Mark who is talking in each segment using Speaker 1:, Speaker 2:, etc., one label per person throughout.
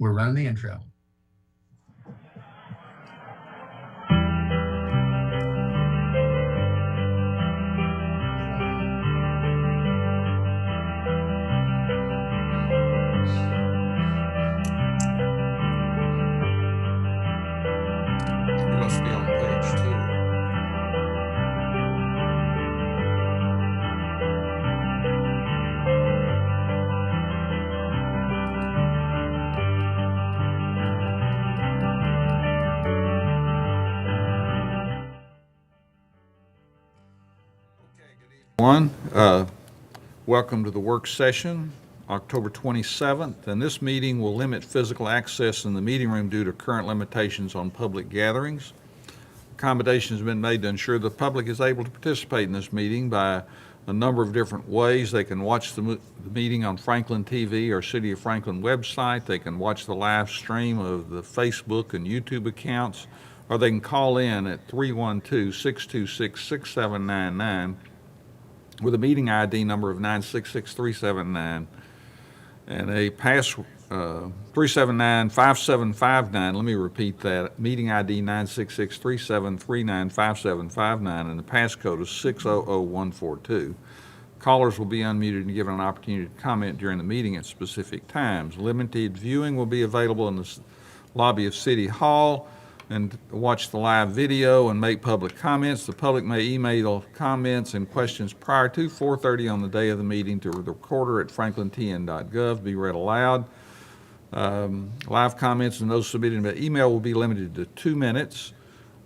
Speaker 1: We're running the intro.
Speaker 2: You must be on page 2. Welcome to the work session, October 27th, and this meeting will limit physical access in the meeting room due to current limitations on public gatherings. Accommodations have been made to ensure the public is able to participate in this meeting by a number of different ways. They can watch the meeting on Franklin TV or City of Franklin website. They can watch the live stream of the Facebook and YouTube accounts, or they can call in at 312-626-6799 with a meeting ID number of 966-379 and a pass 379-5759. Let me repeat that. Meeting ID 966-3739-5759 and the passcode is 600142. Callers will be unmuted and given an opportunity to comment during the meeting at specific times. Limited viewing will be available in the lobby of City Hall and watch the live video and make public comments. The public may email comments and questions prior to 4:30 on the day of the meeting to the recorder at franklintn.gov, be read aloud. Live comments and those submitted by email will be limited to 2 minutes.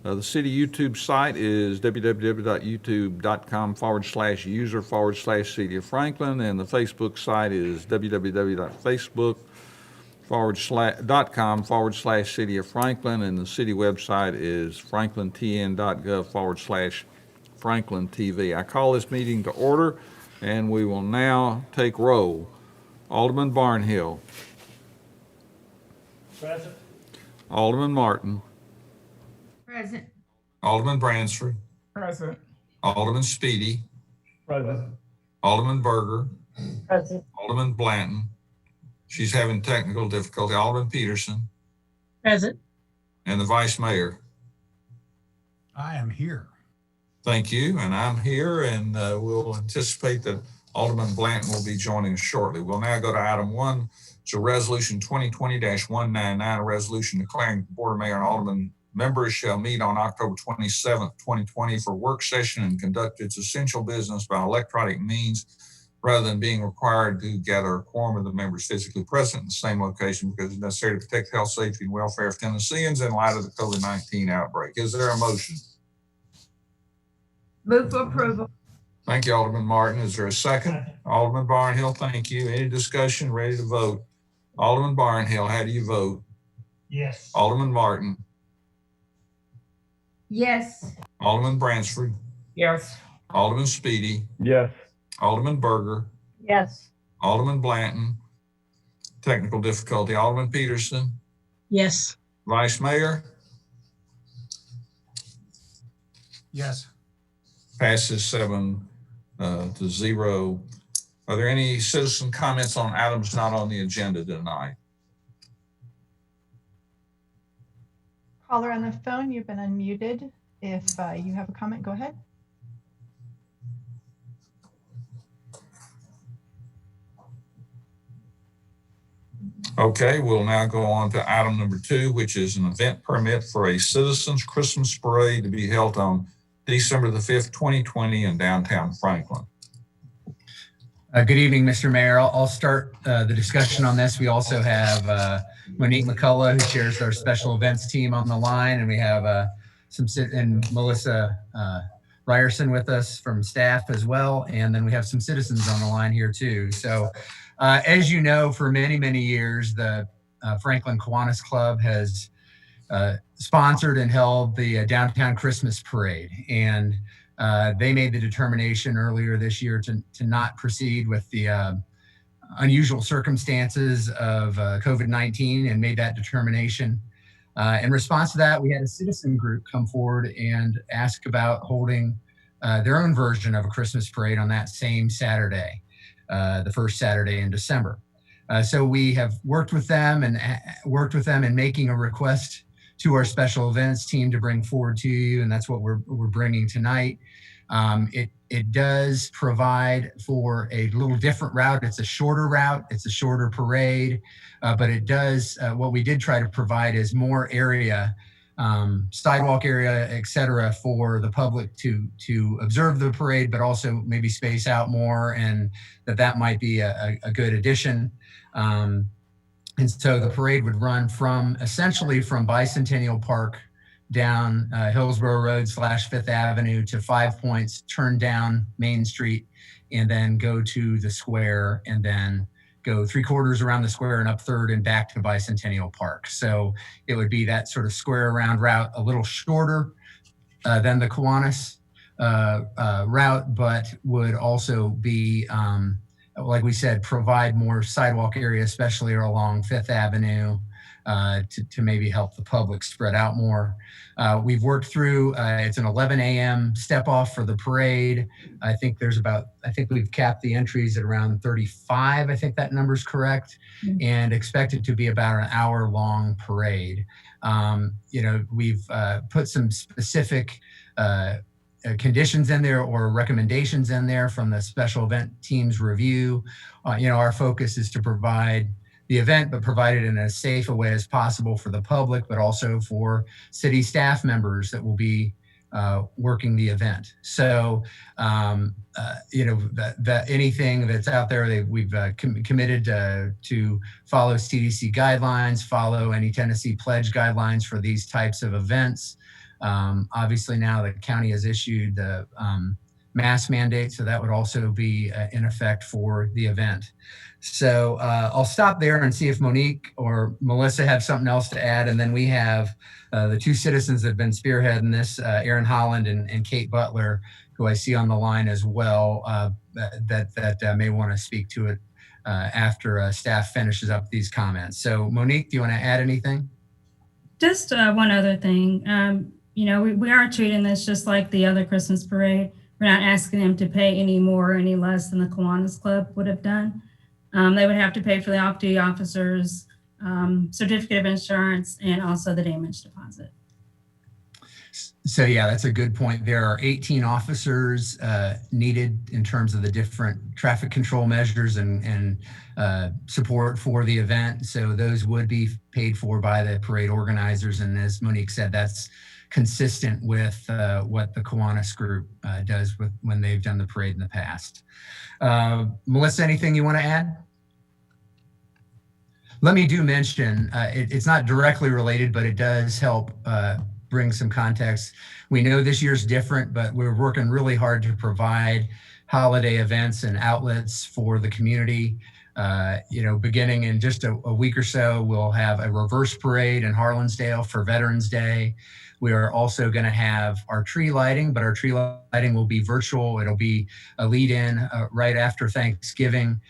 Speaker 2: The city YouTube site is www.youtube.com/user/City of Franklin, and the Facebook site is www.facebook.com/City of Franklin, and the city website is franklintn.gov/Franklin TV. I call this meeting to order, and we will now take roll. Alderman Barnhill.
Speaker 3: Present.
Speaker 2: Alderman Martin.
Speaker 4: Present.
Speaker 2: Alderman Bransford.
Speaker 3: Present.
Speaker 2: Alderman Speedy.
Speaker 3: Present.
Speaker 2: Alderman Berger.
Speaker 3: Present.
Speaker 2: Alderman Blanton. She's having technical difficulty. Alderman Peterson.
Speaker 4: Present.
Speaker 2: And the Vice Mayor.
Speaker 1: I am here.
Speaker 2: Thank you, and I'm here, and we'll anticipate that Alderman Blanton will be joining us shortly. We'll now go to item 1. It's a resolution 2020-199, a resolution declaring the Board of Mayor and Alderman members shall meet on October 27th, 2020 for work session and conduct its essential business by electronic means rather than being required to gather a quorum of the members physically present in the same location because it's necessary to protect the health, safety, and welfare of Tennesseans in light of the COVID-19 outbreak. Is there a motion?
Speaker 4: Move for approval.
Speaker 2: Thank you, Alderman Martin. Is there a second? Alderman Barnhill, thank you. Any discussion? Ready to vote? Alderman Barnhill, how do you vote?
Speaker 3: Yes.
Speaker 2: Alderman Martin.
Speaker 4: Yes.
Speaker 2: Alderman Bransford.
Speaker 3: Yes.
Speaker 2: Alderman Speedy.
Speaker 3: Yes.
Speaker 2: Alderman Berger.
Speaker 4: Yes.
Speaker 2: Alderman Blanton. Technical difficulty. Alderman Peterson.
Speaker 4: Yes.
Speaker 2: Vice Mayor.
Speaker 1: Yes.
Speaker 2: Passes 7-0. Are there any citizen comments on items not on the agenda tonight?
Speaker 5: Caller on the phone, you've been unmuted. If you have a comment, go ahead.
Speaker 2: Okay, we'll now go on to item number 2, which is an event permit for a Citizens Christmas Parade to be held on December the 5th, 2020 in downtown Franklin.
Speaker 1: Good evening, Mr. Mayor. I'll start the discussion on this. We also have Monique McCullough, who chairs our special events team, on the line, and we have and Melissa Ryerson with us from staff as well, and then we have some citizens on the line here too. So, as you know, for many, many years, the Franklin Kiwanis Club has sponsored and held the downtown Christmas parade, and they made the determination earlier this year to not proceed with the unusual circumstances of COVID-19 and made that determination. In response to that, we had a citizen group come forward and ask about holding their own version of a Christmas parade on that same Saturday, the first Saturday in December. So we have worked with them in making a request to our special events team to bring forward to you, and that's what we're bringing tonight. It does provide for a little different route. It's a shorter route. It's a shorter parade, but it does, what we did try to provide is more area, sidewalk area, et cetera, for the public to observe the parade, but also maybe space out more, and that might be a good addition. And so the parade would run essentially from Bicentennial Park down Hillsborough Road / Fifth Avenue to 5 Points, turn down Main Street, and then go to the square, and then go 3/4 around the square and up 3rd and back to Bicentennial Park. So it would be that sort of square around route, a little shorter than the Kiwanis route, but would also be, like we said, provide more sidewalk area, especially along Fifth Avenue, to maybe help the public spread out more. We've worked through, it's an 11 a.m. step off for the parade. I think we've capped the entries at around 35. I think that number's correct, and expect it to be about an hour-long parade. We've put some specific conditions in there or recommendations in there from the special event team's review. Our focus is to provide the event, but provide it in as safe a way as possible for the public, but also for city staff members that will be working the event. So, anything that's out there, we've committed to follow CDC guidelines, follow any Tennessee pledge guidelines for these types of events. Obviously now the county has issued the mask mandate, so that would also be in effect for the event. So I'll stop there and see if Monique or Melissa have something else to add, and then we have the two citizens that have been spearheading this, Aaron Holland and Kate Butler, who I see on the line as well, that may want to speak to it after staff finishes up these comments. So Monique, do you want to add anything?
Speaker 6: Just one other thing. We are treating this just like the other Christmas parade. We're not asking them to pay any more or any less than the Kiwanis Club would have done. They would have to pay for the off-duty officers, certificate of insurance, and also the damage deposit.
Speaker 1: So yeah, that's a good point. There are 18 officers needed in terms of the different traffic control measures and support for the event. So those would be paid for by the parade organizers. And as Monique said, that's consistent with what the Kiwanis group does when they've done the parade in the past. Melissa, anything you want to add? Let me mention, it's not directly related, but it does help bring some context. We know this year's different, but we're working really hard to provide holiday events and outlets for the community. Beginning in just a week or so, we'll have a reverse parade in Harlansdale for Veterans Day. We are also going to have our tree lighting, but our tree lighting will be virtual. It'll be a lead-in right after Thanksgiving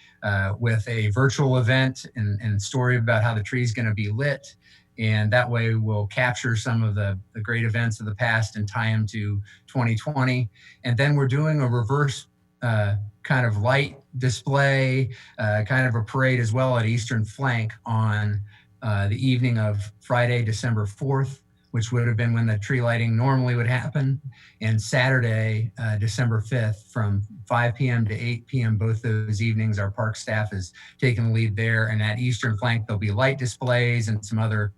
Speaker 1: with a virtual event and story about how the tree is going to be lit. And that way we'll capture some of the great events of the past and tie them to 2020. And then we're doing a reverse kind of light display, kind of a parade as well at Eastern Flank on the evening of Friday, December 4th, which would have been when the tree lighting normally would happen, and Saturday, December 5th from 5 p.m. to 8 p.m. Both those evenings, our park staff is taking the lead there. And at Eastern Flank, there'll be light displays and some other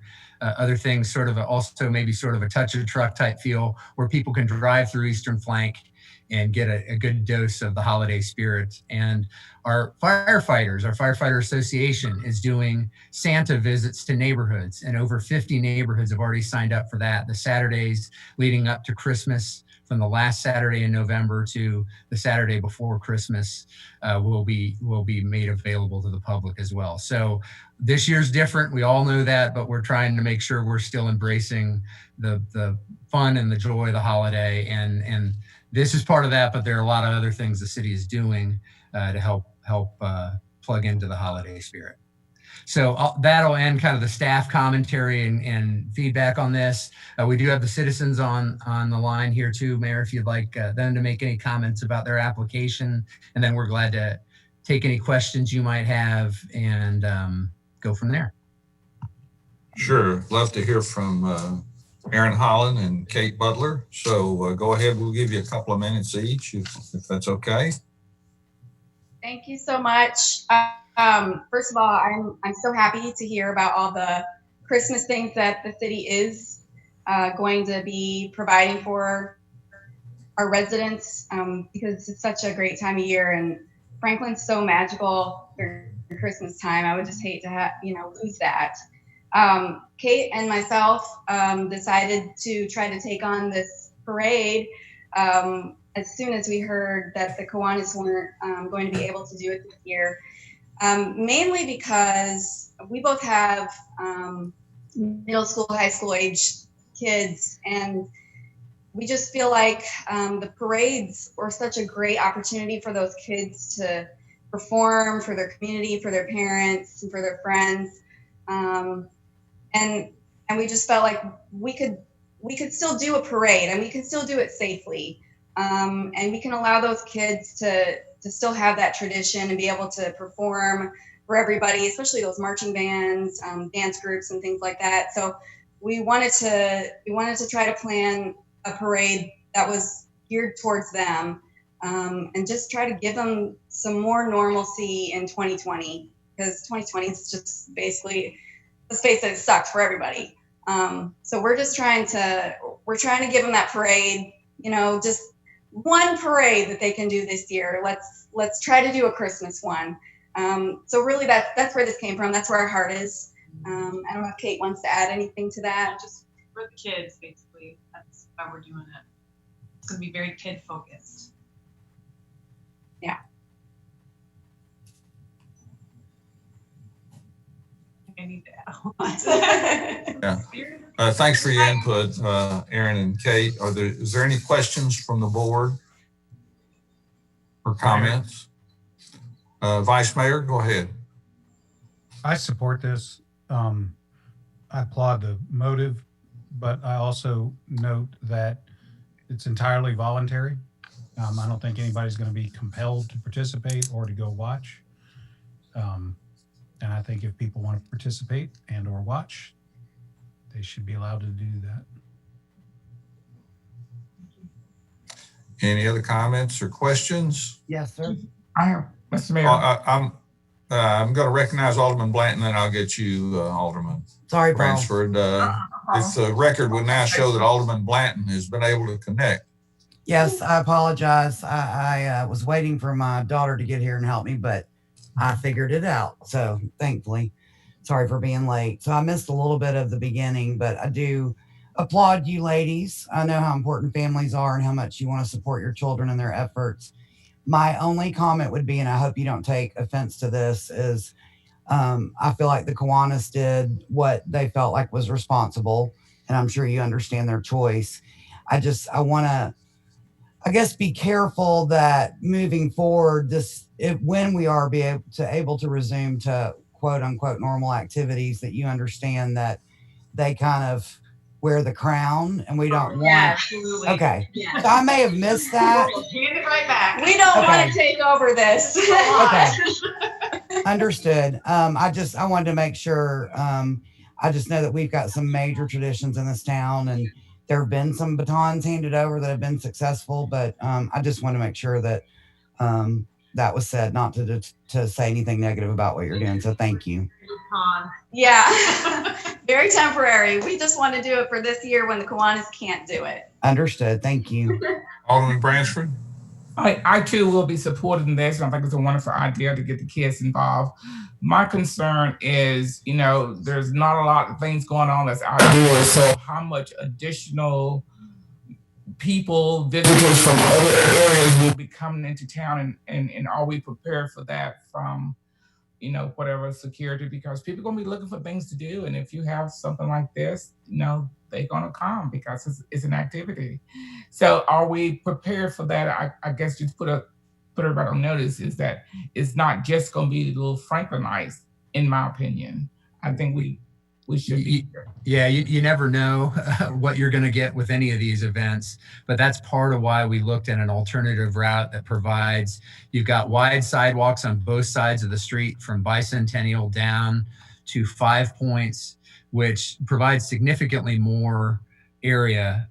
Speaker 1: things, also maybe sort of a touch of truck type feel where people can drive through Eastern Flank and get a good dose of the holiday spirit. And our firefighter association is doing Santa visits to neighborhoods, and over 50 neighborhoods have already signed up for that. The Saturdays leading up to Christmas, from the last Saturday in November to the Saturday before Christmas, will be made available to the public as well. So this year's different, we all know that, but we're trying to make sure we're still embracing the fun and the joy of the holiday, and this is part of that, but there are a lot of other things the city is doing to help plug into the holiday spirit. So that'll end kind of the staff commentary and feedback on this. We do have the citizens on the line here too, Mayor, if you'd like them to make any comments about their application, and then we're glad to take any questions you might have and go from there.
Speaker 2: Sure. Love to hear from Aaron Holland and Kate Butler. So go ahead. We'll give you a couple of minutes each if that's okay.
Speaker 7: Thank you so much. First of all, I'm so happy to hear about all the Christmas things that the city is going to be providing for our residents because it's such a great time of year, and Franklin's so magical during Christmas time. I would just hate to lose that. Kate and myself decided to try to take on this parade as soon as we heard that the Kiwanis weren't going to be able to do it this year, mainly because we both have middle school, high school age kids, and we just feel like the parades were such a great opportunity for those kids to perform for their community, for their parents, and for their friends. And we just felt like we could still do a parade, and we can still do it safely. And we can allow those kids to still have that tradition and be able to perform for everybody, especially those marching bands, dance groups, and things like that. So we wanted to try to plan a parade that was geared towards them, and just try to give them some more normalcy in 2020, because 2020 is just basically, let's face it, it sucks for everybody. So we're trying to give them that parade, just one parade that they can do this year. Let's try to do a Christmas one. So really that's where this came from. That's where our heart is. I don't know if Kate wants to add anything to that.
Speaker 8: Just for the kids, basically. That's how we're doing it. It's going to be very kid focused.
Speaker 7: Yeah.
Speaker 8: I need to add on.
Speaker 2: Yeah. Thanks for your input, Aaron and Kate. Is there any questions from the board or comments? Vice Mayor, go ahead.
Speaker 9: I support this. I applaud the motive, but I also note that it's entirely voluntary. I don't think anybody's going to be compelled to participate or to go watch. And I think if people want to participate and or watch, they should be allowed to do that.
Speaker 2: Any other comments or questions?
Speaker 3: Yes, sir.
Speaker 10: I have, Mr. Mayor.
Speaker 2: I'm going to recognize Alderman Blanton, and I'll get you, Alderman
Speaker 10: Sorry, Paul.
Speaker 2: Bransford. If the record would now show that Alderman Blanton has been able to connect.
Speaker 10: Yes, I apologize. I was waiting for my daughter to get here and help me, but I figured it out. So thankfully, sorry for being late. So I missed a little bit of the beginning, but I do applaud you ladies. I know how important families are and how much you want to support your children in their efforts. My only comment would be, and I hope you don't take offense to this, is I feel like the Kiwanis did what they felt like was responsible, and I'm sure you understand their choice. I want to, I guess, be careful that moving forward, when we are able to resume to quote unquote normal activities, that you understand that they kind of wear the crown, and we don't want.
Speaker 8: Absolutely.
Speaker 10: Okay.
Speaker 8: Yeah.
Speaker 10: So I may have missed that.
Speaker 8: We'll hand it right back.
Speaker 7: We don't
Speaker 10: Okay.
Speaker 7: want to take over this.
Speaker 10: Okay. Understood. I wanted to make sure. I just know that we've got some major traditions in this town, and there have been some batons handed over that have been successful, but I just want to make sure that that was said, not to say anything negative about what you're doing. So thank you.
Speaker 7: Yeah. Very temporary. We just want to do it for this year when the Kiwanis can't do it.
Speaker 10: Understood. Thank you.
Speaker 2: Alderman Bransford?
Speaker 11: I too will be supporting this. I think it's a wonderful idea to get the kids involved. My concern is, there's not a lot of things going on that's outdoors. So how much additional people, visitors from other areas will be coming into town, and are we prepared for that from, whatever security, because people are going to be looking for things to do. And if you have something like this, they're going to come because it's an activity. So are we prepared for that? I guess just put everybody on notice is that it's not just going to be little Franklinites, in my opinion. I think we we should be here.
Speaker 1: Yeah, you never know what you're going to get with any of these events, but that's part of why we looked at an alternative route that provides, you've got wide sidewalks on both sides of the street from Bicentennial down to 5 Points, which provides significantly more area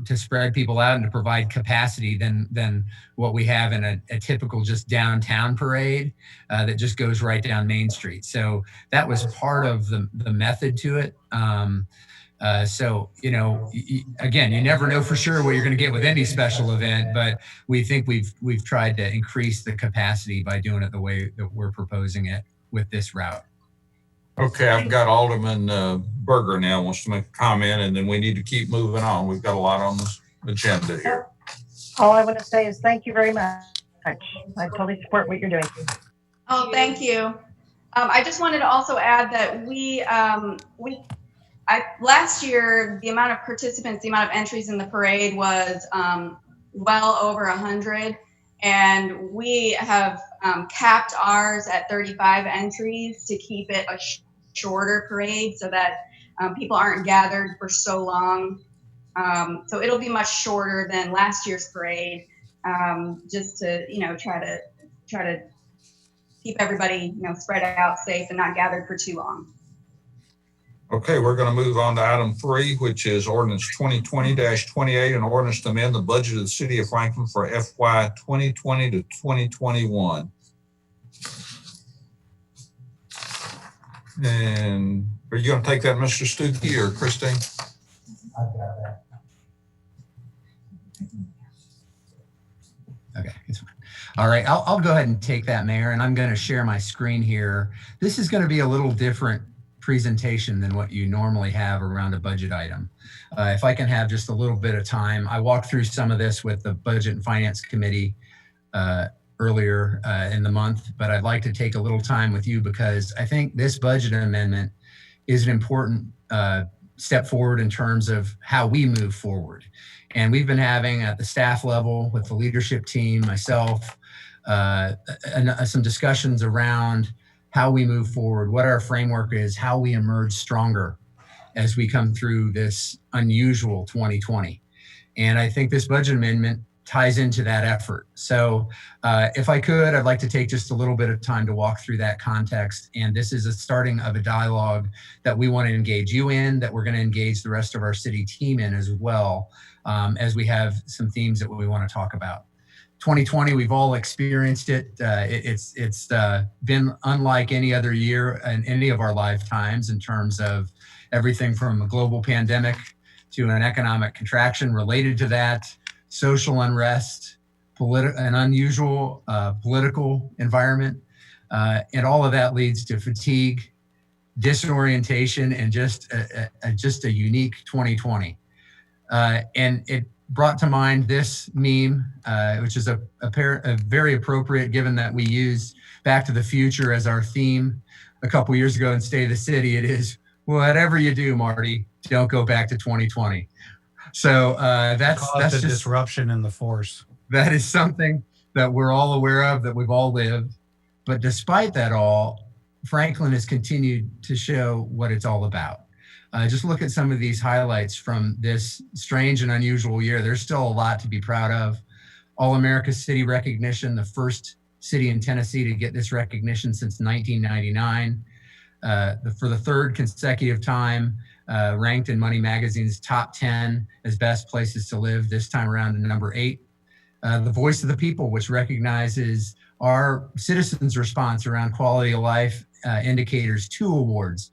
Speaker 1: to spread people out and to provide capacity than what we have in a typical just downtown parade that just goes right down Main Street. So that was part of the method to it. So, you know, again, you never know for sure what you're going to get with any special event, but we think we've tried to increase the capacity by doing it the way that we're proposing it with this route.
Speaker 2: Okay, I've got Alderman Berger now wants to make a comment, and then we need to keep moving on. We've got a lot on this agenda here.
Speaker 12: All I want to say is thank you very much. I totally support what you're doing.
Speaker 7: Oh, thank you. I just wanted to also add that last year, the amount of participants, the amount of entries in the parade was well over 100. And we have capped ours at 35 entries to keep it a shorter parade so that people aren't gathered for so long. So it'll be much shorter than last year's parade, just to, you know, try to keep everybody, you know, spread out safe and not gathered for too long.
Speaker 2: Okay, we're going to move on to item 3, which is ordinance 2020-28, an ordinance to amend the budget of the city of Franklin for FY 2020 to 2021. And are you going to take that, Mr. Stuckey or Christine?
Speaker 1: I've got that. Okay, it's fine. All right, I'll go ahead and take that, Mayor, and I'm going to share my screen here. This is going to be a little different presentation than what you normally have around a budget item. If I can have just a little bit of time, I walked through some of this with the Budget and Finance Committee earlier in the month, but I'd like to take a little time with you because I think this budget amendment is an important step forward in terms of how we move forward. And we've been having at the staff level with the leadership team, myself, some discussions around how we move forward, what our framework is, how we emerge stronger as we come through this unusual 2020. And I think this budget amendment ties into that effort. So if I could, I'd like to take just a little bit of time to walk through that context. And this is a starting of a dialogue that we want to engage you in, that we're going to engage the rest of our city team in as well, as we have some themes that we want to talk about. 2020, we've all experienced it. It's been unlike any other year in any of our lifetimes in terms of everything from a global pandemic to an economic contraction related to that, social unrest, an unusual political environment, and all of that leads to fatigue, disorientation, and just a unique 2020. And it brought to mind this meme, which is a very appropriate given that we used Back to the Future as our theme a couple years ago in State of the City. It is, whatever you do, Marty, don't go back to 2020. So that's
Speaker 9: just
Speaker 1: just
Speaker 9: disruption in the force.
Speaker 1: That is something that we're all aware of, that we've all lived. But despite that all, Franklin has continued to show what it's all about. Just look at some of these highlights from this strange and unusual year. There's still a lot to be proud of. All-America City recognition, the first city in Tennessee to get this recognition since 1999. For the third consecutive time, ranked in Money Magazine's top 10 as best places to live, this time around to number 8. The Voice of the People, which recognizes our citizens' response around quality of life indicators, 2 awards.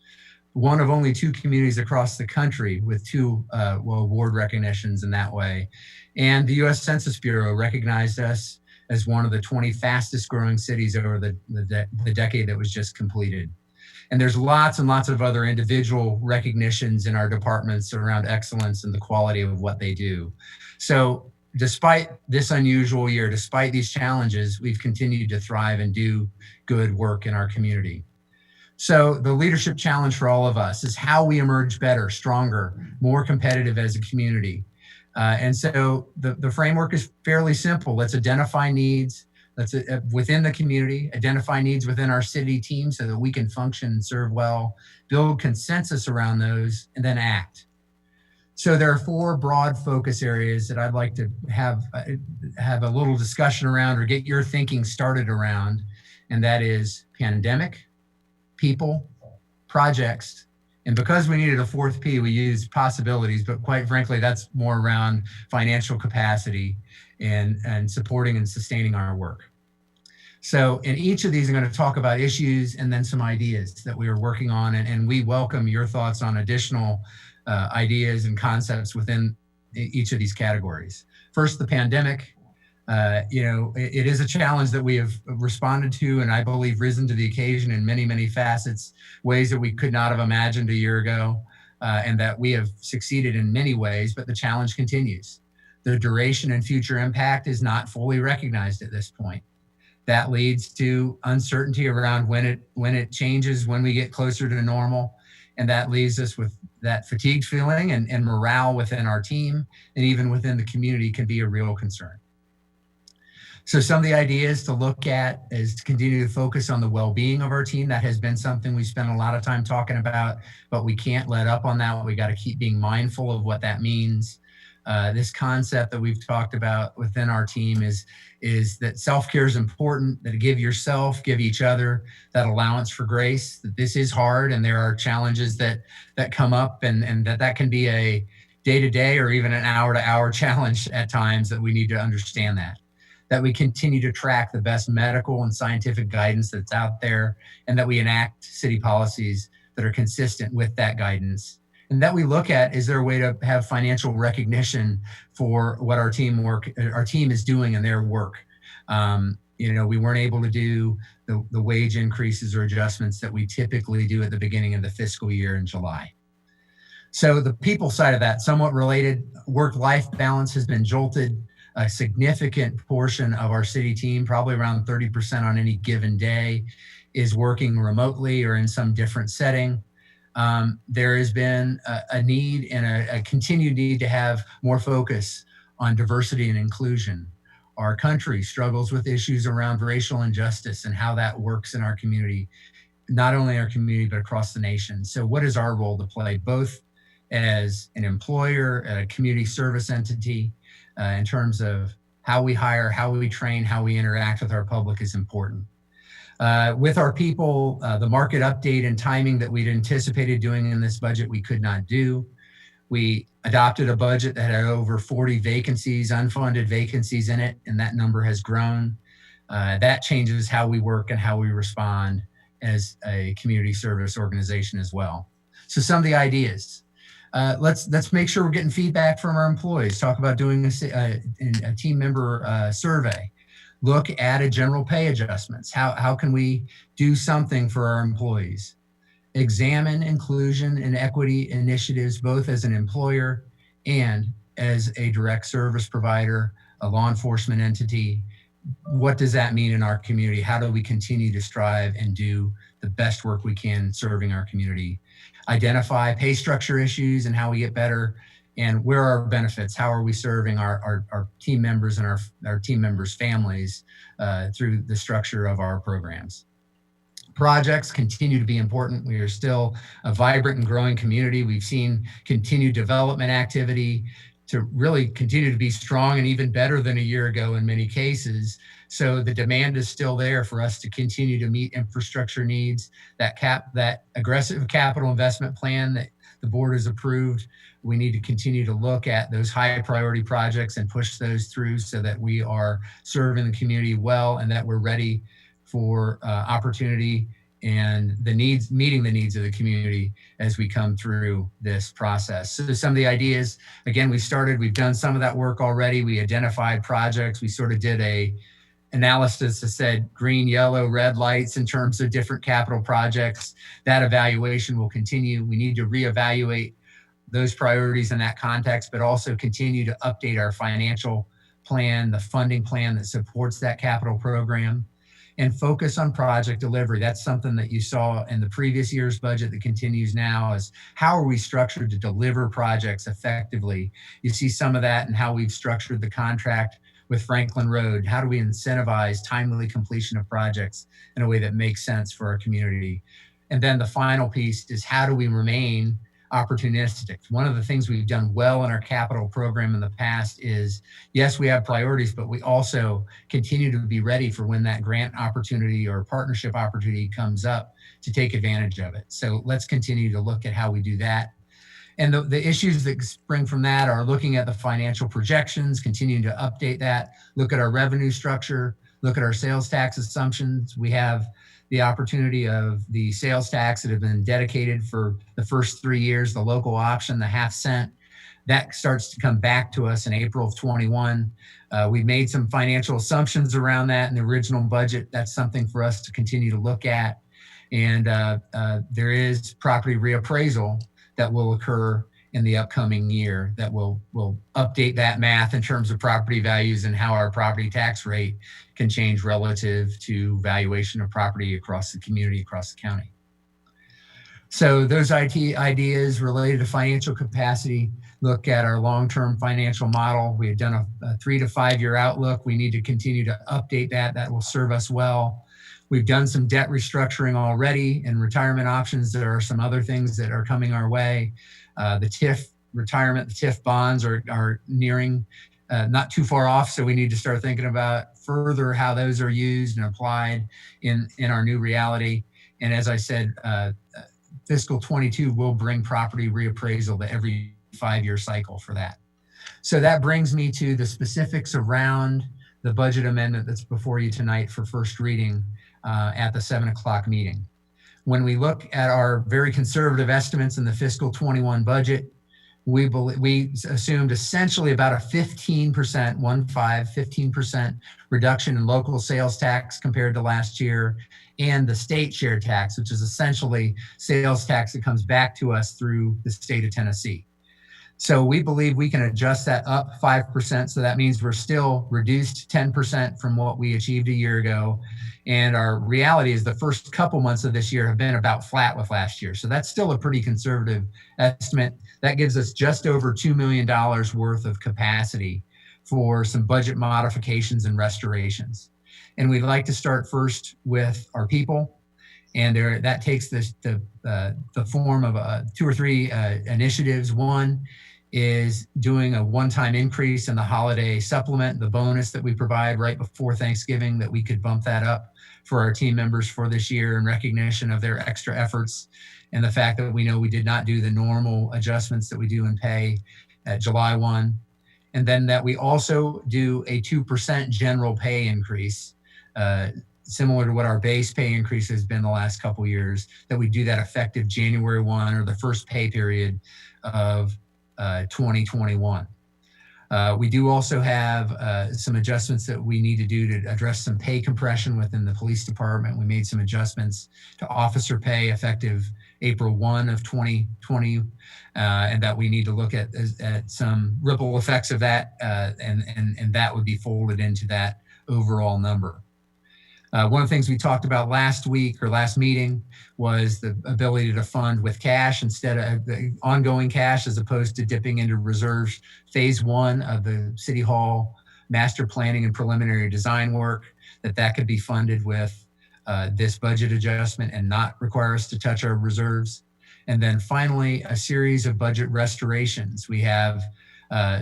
Speaker 1: One of only 2 communities across the country with 2 award recognitions in that way. And the U.S. Census Bureau recognized us as one of the 20 fastest growing cities over the decade that was just completed. And there's lots and lots of other individual recognitions in our departments around excellence and the quality of what they do. So despite this unusual year, despite these challenges, we've continued to thrive and do good work in our community. So the leadership challenge for all of us is how we emerge better, stronger, more competitive as a community. And so the framework is fairly simple. Let's identify needs, Let's within the community, identify needs within our city team so that we can function and serve well, build consensus around those, and then act. So there are 4 broad focus areas that I'd like to have a little discussion around or get your thinking started around. And that is pandemic, people, projects, and because we needed a 4th P, we used possibilities, but quite frankly, that's more around financial capacity and supporting and sustaining our work. So in each of these, I'm going to talk about issues and then some ideas that we are working on, and we welcome your thoughts on additional ideas and concepts within each of these categories. First, the pandemic. It is a challenge that we have responded to, and I believe risen to the occasion in many, many facets, ways that we could not have imagined a year ago, and that we have succeeded in many ways, but the challenge continues. The duration and future impact is not fully recognized at this point. That leads to uncertainty around when it changes, when we get closer to normal, and that leaves us with that fatigued feeling, and morale within our team and even within the community can be a real concern. So some of the ideas to look at is to continue to focus on the well-being of our team. That has been something we spent a lot of time talking about, but we can't let up on that. We got to keep being mindful of what that means. This concept that we've talked about within our team is that self-care is important, that give yourself, give each other that allowance for grace, that this is hard and there are challenges that come up, and that can be a day-to-day or even an hour-to-hour challenge at times, that we need to understand that we continue to track the best medical and scientific guidance that's out there, and that we enact city policies that are consistent with that guidance. And that we look at, is there a way to have financial recognition for what our team is doing in their work? We weren't able to do the wage increases or adjustments that we typically do at the beginning of the fiscal year in July. So the people side of that, somewhat related, work-life balance has been jolted. A significant portion of our city team, probably around 30% on any given day, is working remotely or in some different setting. There has been a need and a continued need to have more focus on diversity and inclusion. Our country struggles with issues around racial injustice and how that works in our community, not only our community, but across the nation. So what is our role to play, both as an employer, a community service entity, in terms of how we hire, how we train, how we interact with our public is important. With our people, the market update and timing that we'd anticipated doing in this budget, we could not do. We adopted a budget that had over 40 vacancies, unfunded vacancies in it, and that number has grown. That changes how we work and how we respond as a community service organization as well. So some of the ideas. Let's make sure we're getting feedback from our employees. Talk about doing a team member survey. Look at a general pay adjustments. How can we do something for our employees? Examine inclusion and equity initiatives, both as an employer and as a direct service provider, a law enforcement entity. What does that mean in our community? How do we continue to strive and do the best work we can serving our community? Identify pay structure issues and how we get better, and where are our benefits? How are we serving our team members and our team members' families through the structure of our programs? Projects continue to be important. We are still a vibrant and growing community. We've seen continued development activity to really continue to be strong and even better than a year ago in many cases. So the demand is still there for us to continue to meet infrastructure needs. That aggressive capital investment plan that the board has approved, we need to continue to look at those high priority projects and push those through so that we are serving the community well and that we're ready for opportunity and meeting the needs of the community as we come through this process. So some of the ideas, again, we've done some of that work already. We identified projects. We sort of did a analysis that said green, yellow, red lights in terms of different capital projects. That evaluation will continue. We need to reevaluate those priorities in that context, but also continue to update our financial plan, the funding plan that supports that capital program, and focus on project delivery. That's something that you saw in the previous year's budget that continues now, is how are we structured to deliver projects effectively? You see some of that in how we've structured the contract with Franklin Road? How do we incentivize timely completion of projects in a way that makes sense for our community? And then the final piece is, how do we remain opportunistic? One of the things we've done well in our capital program in the past is, yes, we have priorities, but we also continue to be ready for when that grant opportunity or partnership opportunity comes up to take advantage of it. So let's continue to look at how we do that. And the issues that spring from that are looking at the financial projections, continuing to update that, look at our revenue structure, look at our sales tax assumptions. We have the opportunity of the sales tax that have been dedicated for the first 3 years, the local option, the half cent. That starts to come back to us in April of 21. We've made some financial assumptions around that in the original budget. That's something for us to continue to look at. And there is property reappraisal that will occur in the upcoming year that will update that math in terms of property values and how our property tax rate can change relative to valuation of property across the community, across the county. So those IT ideas related to financial capacity, look at our long-term financial model. We had done a 3 to 5 year outlook. We need to continue to update that. That will serve us well. We've done some debt restructuring already and retirement options. There are some other things that are coming our way. The TIF retirement, the TIF bonds are nearing, not too far off. So we need to start thinking about further how those are used and applied in our new reality. And as I said, fiscal 22 will bring property reappraisal to every 5 year cycle for that. So that brings me to the specifics around the budget amendment that's before you tonight for first reading at the 7 o'clock meeting. When we look at our very conservative estimates in the fiscal 21 budget, we assumed essentially about a 15% reduction in local sales tax compared to last year, and the state share tax, which is essentially sales tax that comes back to us through the state of Tennessee. So we believe we can adjust that up 5%. So that means we're still reduced 10% from what we achieved a year ago. And our reality is the first couple months of this year have been about flat with last year. So that's still a pretty conservative estimate. That gives us just over $2 million worth of capacity for some budget modifications and restorations. And we'd like to start first with our people. And that takes the form of 2 or 3 initiatives. One is doing a one-time increase in the holiday supplement, the bonus that we provide right before Thanksgiving, that we could bump that up for our team members for this year in recognition of their extra efforts and the fact that we know we did not do the normal adjustments that we do in pay at July 1. And then that we also do a 2% general pay increase, similar to what our base pay increase has been the last couple of years, that we do that effective January 1 or the first pay period of 2021. We do also have some adjustments that we need to do to address some pay compression within the police department. We made some adjustments to officer pay effective April 1 of 2020, and that we need to look at some ripple effects of that, and that would be folded into that overall number. One of the things we talked about last week or last meeting was the ability to fund with cash instead of the ongoing cash, as opposed to dipping into reserves. Phase 1 of the City Hall master planning and preliminary design work, that could be funded with this budget adjustment and not require us to touch our reserves. And then finally, a series of budget restorations. We have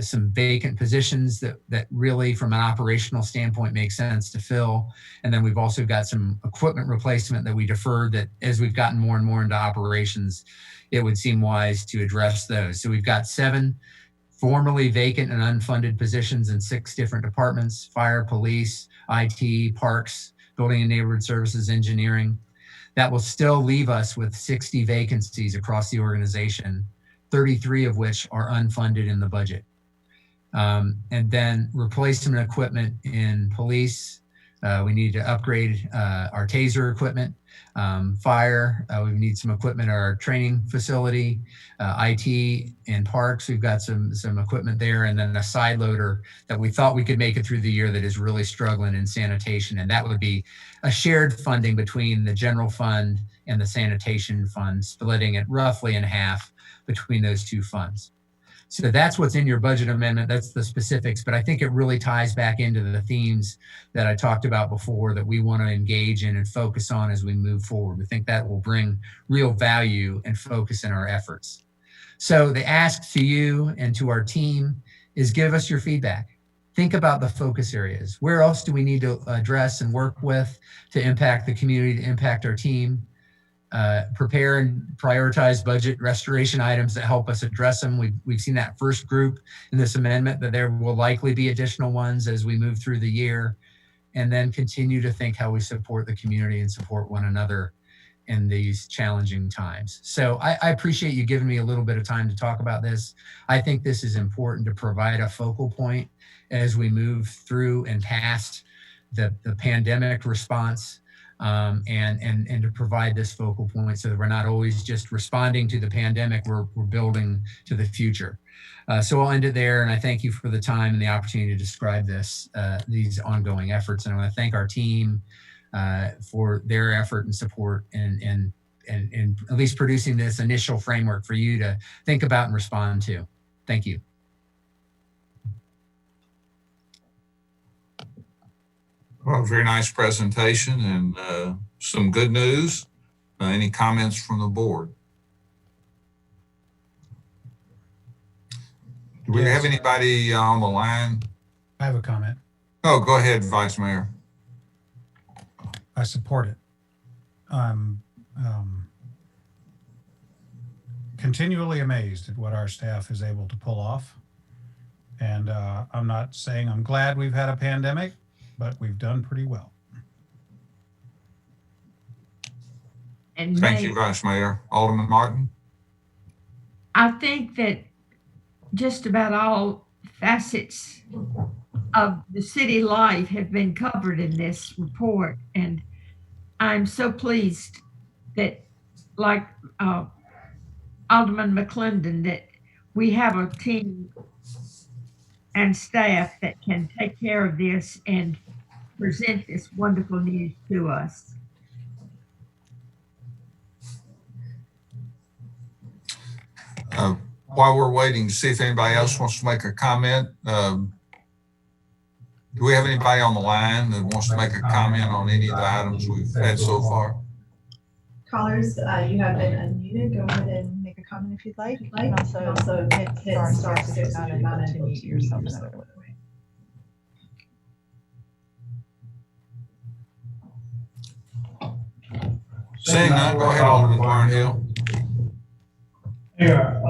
Speaker 1: some vacant positions that really, from an operational standpoint, make sense to fill. And then we've also got some equipment replacement that we deferred, that as we've gotten more and more into operations, it would seem wise to address those. So we've got 7 formerly vacant and unfunded positions in 6 different departments: fire, police, IT, parks, building and neighborhood services, engineering. That will still leave us with 60 vacancies across the organization, 33 of which are unfunded in the budget. And then replacement equipment in police. We need to upgrade our taser equipment. Fire, we need some equipment at our training facility. IT and parks, we've got some equipment there. And then a side loader that we thought we could make it through the year that is really struggling in sanitation. And that would be a shared funding between the general fund and the sanitation fund, splitting it roughly in half between those 2 funds. So that's what's in your budget amendment. That's the specifics, but I think it really ties back into the themes that I talked about before that we want to engage in and focus on as we move forward. We think that will bring real value and focus in our efforts. So the ask to you and to our team is give us your feedback. Think about the focus areas. Where else do we need to address and work with to impact the community, to impact our team? Prepare and prioritize budget restoration items that help us address them. We've seen that first group in this amendment, but there will likely be additional ones as we move through the year. And then continue to think how we support the community and support one another in these challenging times. So I appreciate you giving me a little bit of time to talk about this. I think this is important to provide a focal point as we move through and past the pandemic response, and to provide this focal point so that we're not always just responding to the pandemic, we're building to the future. So I'll end it there, and I thank you for the time and the opportunity to describe these ongoing efforts. And I want to thank our team for their effort and support and at least producing this initial framework for you to think about and respond to. Thank you.
Speaker 2: Well, very nice presentation and some good news. Any comments from the board? Do we have anybody on the line?
Speaker 9: I have a comment.
Speaker 2: Oh, go ahead, Vice Mayor.
Speaker 9: I support it. I'm continually amazed at what our staff is able to pull off. And I'm not saying I'm glad we've had a pandemic, but we've done pretty well.
Speaker 13: And
Speaker 2: Thank you, Vice Mayor. Alderman Martin?
Speaker 13: I think that just about all facets of the city life have been covered in this report. And I'm so pleased that, like Alderman McClendon, that we have a team and staff that can take care of this and present this wonderful news to us.
Speaker 2: While we're waiting to see if anybody else wants to make a comment, do we have anybody on the line that wants to make a comment on any of the items we've had so far?
Speaker 5: Callers, you have been unmuted. Go ahead and make a comment if you'd like. You can also hit star six on and unmute yourself another way.
Speaker 2: Seeing none, go ahead, Alderman Barnhill.
Speaker 3: Here,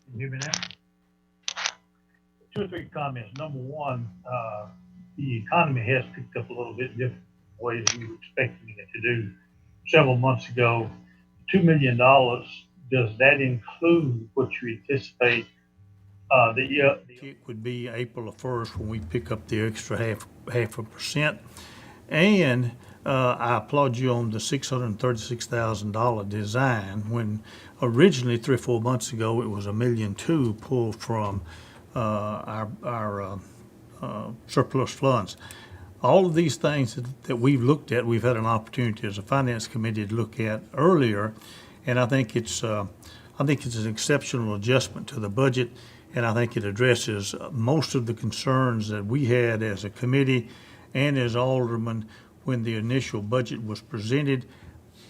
Speaker 3: can you hear me now? 2 or 3 comments. Number one, the economy has picked up a little bit different way than we were expecting it to do several months ago. $2 million, does that include what you anticipate
Speaker 14: it would be April the 1st when we pick up the extra half a percent. And I applaud you on the $636,000 design when originally 3 or 4 months ago it was $1.2 million pulled from our surplus funds. All of these things that we've looked at, we've had an opportunity as a finance committee to look at earlier, and I think it's an exceptional adjustment to the budget, and I think it addresses most of the concerns that we had as a committee and as aldermen when the initial budget was presented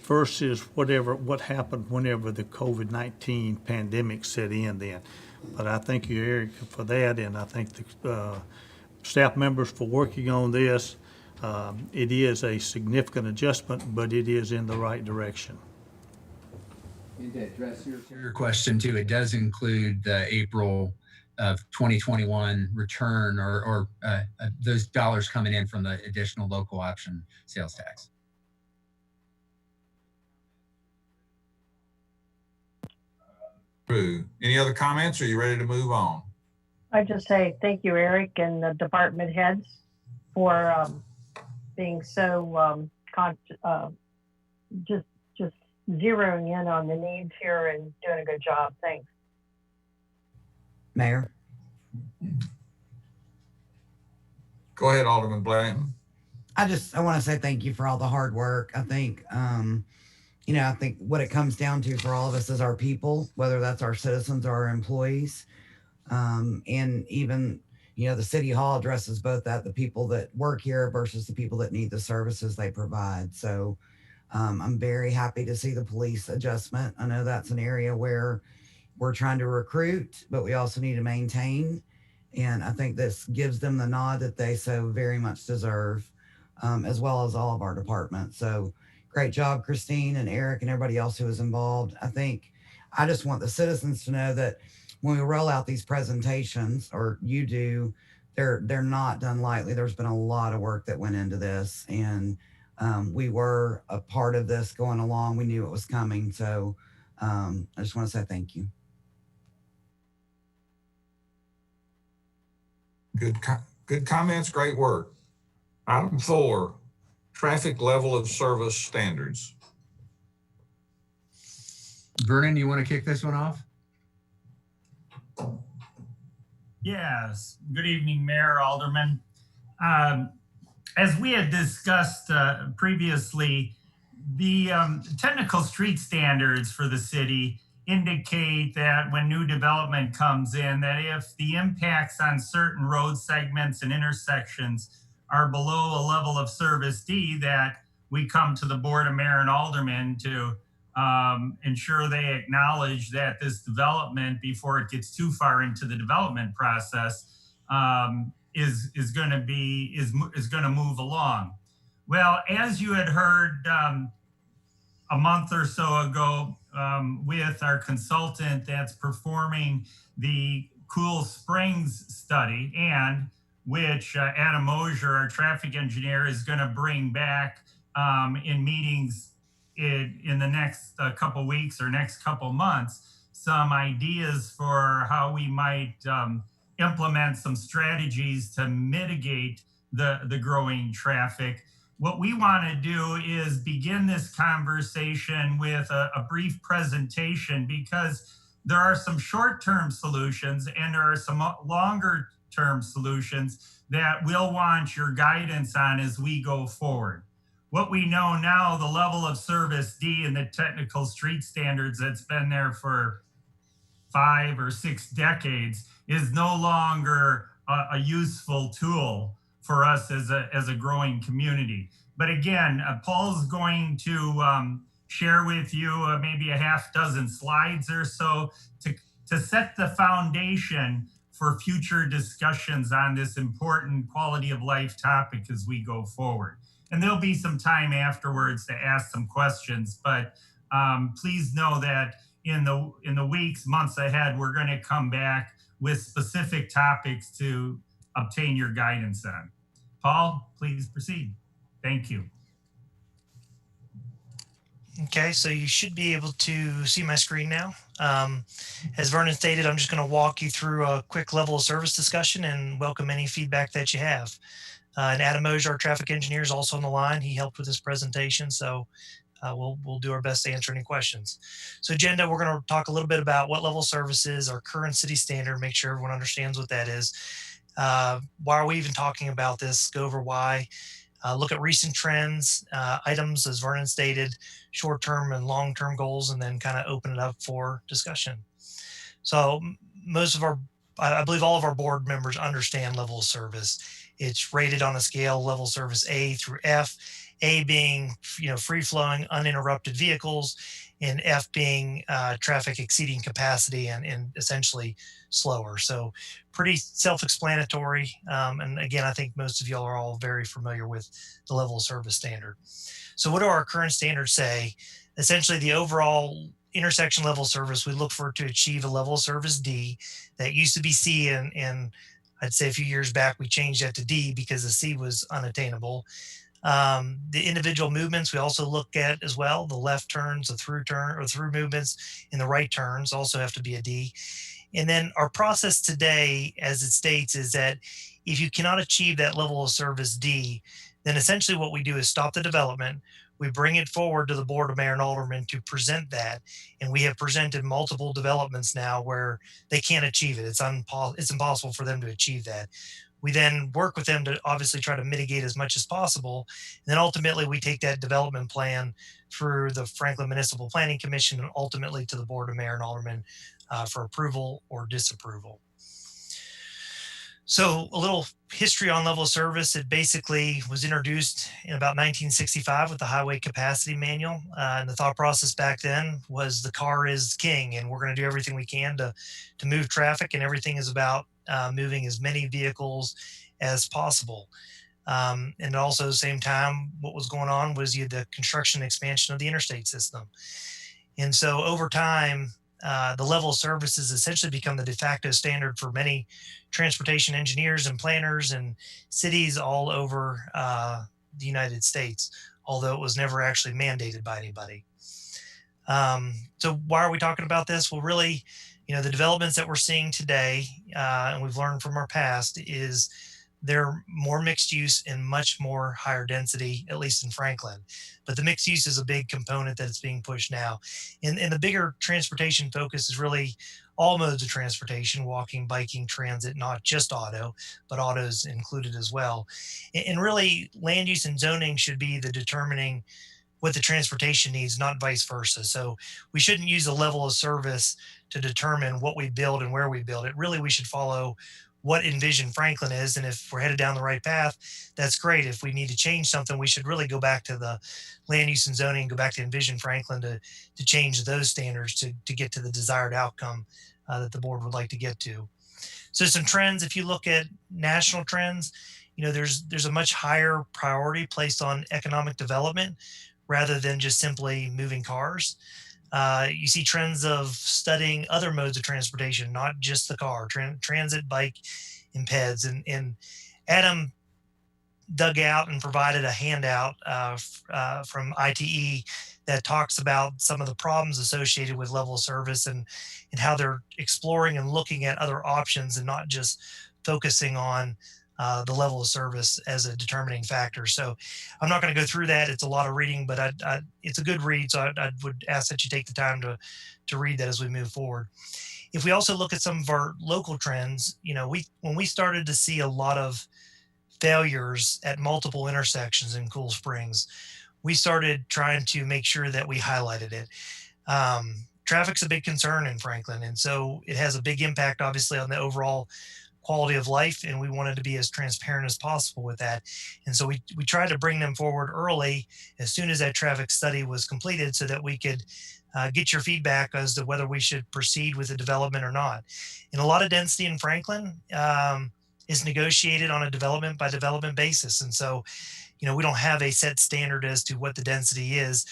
Speaker 14: versus what happened whenever the COVID-19 pandemic set in then. But I thank you, Eric, for that, and I thank the staff members for working on this. It is a significant adjustment, but it is in the right direction.
Speaker 1: And to address your question too, it does include the April of 2021 return or those dollars coming in from the additional local option sales tax.
Speaker 2: Any other comments? Or are you ready to move on?
Speaker 12: I just say thank you, Eric, and the department heads for being so just zeroing in on the needs here and doing a good job. Thanks.
Speaker 10: Mayor.
Speaker 2: Go ahead, Alderman Blanton.
Speaker 10: I want to say thank you for all the hard work. I think, I think what it comes down to for all of us is our people, whether that's our citizens or our employees. And even, the city hall addresses both that, the people that work here versus the people that need the services they provide. So I'm very happy to see the police adjustment. I know that's an area where we're trying to recruit, but we also need to maintain. And I think this gives them the nod that they so very much deserve, as well as all of our departments. So great job, Christine and Eric and everybody else who was involved. I just want the citizens to know that when we roll out these presentations, or you do, they're not done lightly. There's been a lot of work that went into this, and we were a part of this going along. We knew it was coming. So I just want to say thank you.
Speaker 2: Good comments, great work. Item 4, traffic level of service standards.
Speaker 1: Vernon, you want to kick this one off?
Speaker 15: Yes. Good evening, Mayor, Alderman. As we had discussed previously, the technical street standards for the city indicate that when new development comes in, that if the impacts on certain road segments and intersections are below a level of service D, that we come to the Board of Mayor and Aldermen to ensure they acknowledge that this development, before it gets too far into the development process, is going to move along. Well, as you had heard a month or so ago with our consultant that's performing the Cool Springs study, and which Adam Mosier, our traffic engineer, is going to bring back in meetings in the next couple weeks or next couple months, some ideas for how we might implement some strategies to mitigate the growing traffic. What we want to do is begin this conversation with a brief presentation, because there are some short-term solutions and there are some longer-term solutions that we'll want your guidance on as we go forward. What we know now, the level of service D and the technical street standards that's been there for 5 or 6 decades is no longer a useful tool for us as a growing community. But again, Paul's going to share with you maybe a half dozen slides or so to set the foundation for future discussions on this important quality of life topic as we go forward. And there'll be some time afterwards to ask some questions, but please know that in the weeks, months ahead, we're going to come back with specific topics to obtain your guidance on. Paul, please proceed. Thank you.
Speaker 16: Okay, so you should be able to see my screen now. As Vernon stated, I'm just going to walk you through a quick level of service discussion and welcome any feedback that you have. And Adam Mosier, our traffic engineer, is also on the line. He helped with this presentation, so we'll do our best to answer any questions. So agenda, we're going to talk a little bit about what level of service is our current city standard, make sure everyone understands what that is. Why are we even talking about this? Go over why. Look at recent trends, items, as Vernon stated, short-term and long-term goals, and then kind of open it up for discussion. So I believe all of our board members understand level of service. It's rated on a scale, level of service A through F, A being, free-flowing, uninterrupted vehicles, and F being traffic exceeding capacity and essentially slower. So pretty self-explanatory. And again, I think most of y'all are all very familiar with the level of service standard. So what do our current standards say? Essentially, the overall intersection level service, we look for to achieve a level of service D. That used to be C, and I'd say a few years back, we changed that to D because the C was unattainable. The individual movements we also look at as well. The left turns, the through turn or through movements, and the right turns also have to be a D. And then our process today, as it states, is that if you cannot achieve that level of service D, then essentially what we do is stop the development. we bring it forward to the Board of Mayor and Aldermen to present that. And we have presented multiple developments now where they can't achieve it. It's impossible for them to achieve that. We then work with them to obviously try to mitigate as much as possible. And then ultimately we take that development plan through the Franklin Municipal Planning Commission and ultimately to the Board of Mayor and Aldermen for approval or disapproval. So a little history on level of service. It basically was introduced in about 1965 with the Highway Capacity Manual. And the thought process back then was the car is king and we're going to do everything we can to move traffic, and everything is about moving as many vehicles as possible. And also at the same time, what was going on was you had the construction and expansion of the interstate system. And so over time, the level of service has essentially become the de facto standard for many transportation engineers and planners and cities all over the United States, although it was never actually mandated by anybody. So why are we talking about this? Well, really, the developments that we're seeing today, and we've learned from our past, is they're more mixed use and much more higher density, at least in Franklin. But the mixed use is a big component that's being pushed now. And the bigger transportation focus is really all modes of transportation: walking, biking, transit, not just auto, but autos included as well. And really, land use and zoning should be the determining what the transportation needs, not vice versa. So we shouldn't use the level of service to determine what we build and where we build it. Really, we should follow what Envision Franklin is. And if we're headed down the right path, that's great. If we need to change something, we should really go back to the land use and zoning, go back to Envision Franklin to change those standards to get to the desired outcome that the board would like to get to. So some trends, if you look at national trends, there's a much higher priority placed on economic development rather than just simply moving cars. You see trends of studying other modes of transportation, not just the car, transit, bike, and peds. And Adam dug out and provided a handout from ITE that talks about some of the problems associated with level of service and how they're exploring and looking at other options and not just focusing on the level of service as a determining factor. So I'm not going to go through that. It's a lot of reading, but it's a good read. So I would ask that you take the time to read that as we move forward. If we also look at some of our local trends, when we started to see a lot of failures at multiple intersections in Cool Springs, we started trying to make sure that we highlighted it. Traffic's a big concern in Franklin, and so it has a big impact, obviously, on the overall quality of life, and we wanted to be as transparent as possible with that. And so we tried to bring them forward early as soon as that traffic study was completed so that we could get your feedback as to whether we should proceed with the development or not. And a lot of density in Franklin is negotiated on a development by development basis. And so, we don't have a set standard as to what the density is.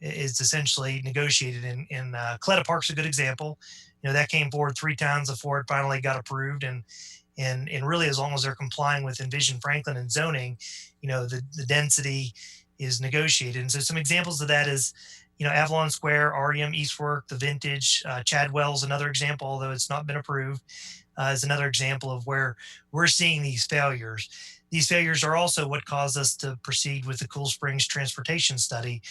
Speaker 16: It's essentially negotiated in Coletta Park's a good example. That came forward 3 times before it finally got approved. And really, as long as they're complying with Envision Franklin and zoning, the density is negotiated. And so some examples of that is, Avalon Square, REM Eastwork, the Vintage, Chadwell's another example, although it's not been approved, is another example of where we're seeing these failures. These failures are also what caused us to proceed with the Cool Springs transportation study,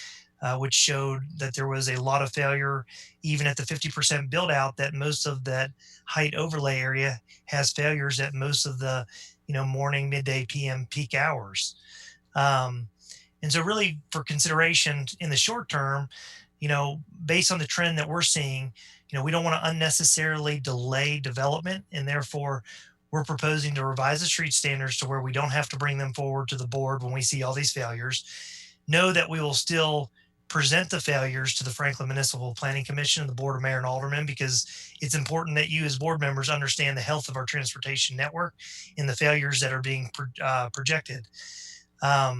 Speaker 16: which showed that there was a lot of failure, even at the 50% build out, that most of that height overlay area has failures at most of the, morning, midday, PM peak hours. And so really for consideration in the short term, based on the trend that we're seeing, we don't want to unnecessarily delay development, and therefore we're proposing to revise the street standards to where we don't have to bring them forward to the board when we see all these failures. Know that we will still present the failures to the Franklin Municipal Planning Commission and the Board of Mayor and Aldermen, because it's important that you as board members understand the health of our transportation network and the failures that are being projected. I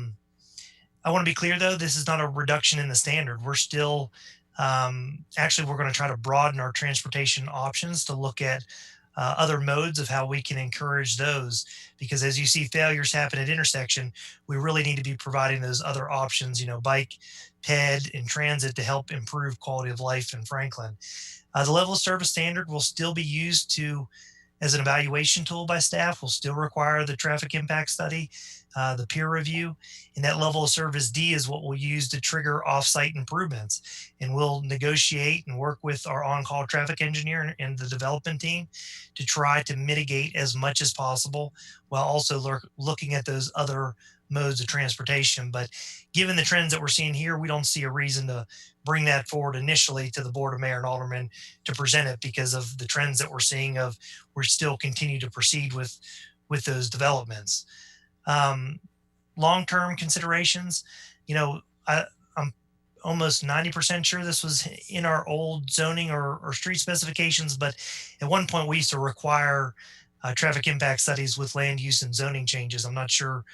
Speaker 16: want to be clear, though, this is not a reduction in the standard. We're still, actually, we're going to try to broaden our transportation options to look at other modes of how we can encourage those, because as you see failures happen at intersection, we really need to be providing those other options, bike, ped, and transit to help improve quality of life in Franklin. The level of service standard will still be used as an evaluation tool by staff. Will still require the traffic impact study. the peer review. And that level of service D is what we'll use to trigger offsite improvements. And we'll negotiate and work with our on-call traffic engineer and the development team to try to mitigate as much as possible while also looking at those other modes of transportation. But given the trends that we're seeing here, we don't see a reason to bring that forward initially to the Board of Mayor and Aldermen to present it, because of the trends that we're seeing of we're still continue to proceed with those developments. Long-term considerations, I'm almost 90% sure this was in our old zoning or street specifications, but at one point we used to require traffic impact studies with land use and zoning changes. I'm not sure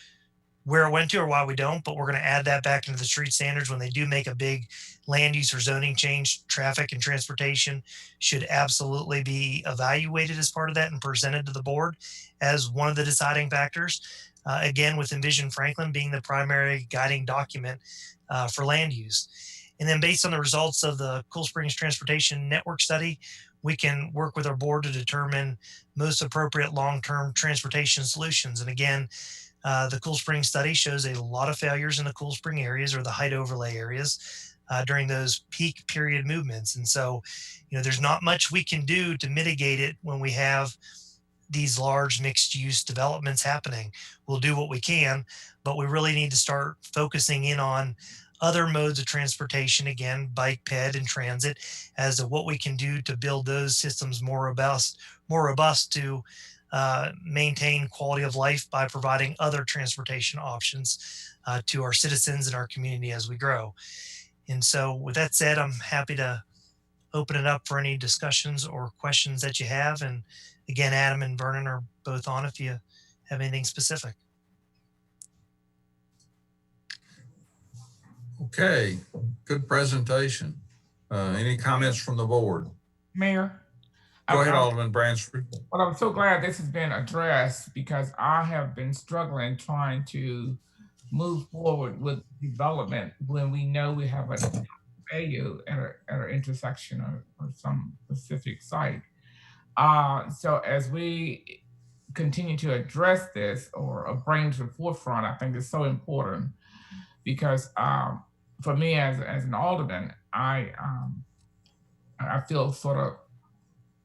Speaker 16: where it went to or why we don't, but we're going to add that back into the street standards when they do make a big land use or zoning change. Traffic and transportation should absolutely be evaluated as part of that and presented to the board as one of the deciding factors. Again, with Envision Franklin being the primary guiding document for land use. And then based on the results of the Cool Springs Transportation Network study, we can work with our board to determine most appropriate long-term transportation solutions. And again, the Cool Springs study shows a lot of failures in the Cool Spring areas or the height overlay areas during those peak period movements. And so, there's not much we can do to mitigate it when we have these large mixed use developments happening. We'll do what we can, but we really need to start focusing in on other modes of transportation, again, bike, ped, and transit, as to what we can do to build those systems more robust to maintain quality of life by providing other transportation options to our citizens and our community as we grow. And so with that said, I'm happy to open it up for any discussions or questions that you have. And again, Adam and Vernon are both on if you have anything specific.
Speaker 2: Okay, good presentation. Any comments from the board?
Speaker 11: Mayor?
Speaker 2: Go ahead, Alderman Bransford.
Speaker 11: Well, I'm so glad this has been addressed, because I have been struggling trying to move forward with development when we know we have a value at an intersection or some specific site. So as we continue to address this or bring to the forefront, I think it's so important, because for me as an alderman, I feel sort of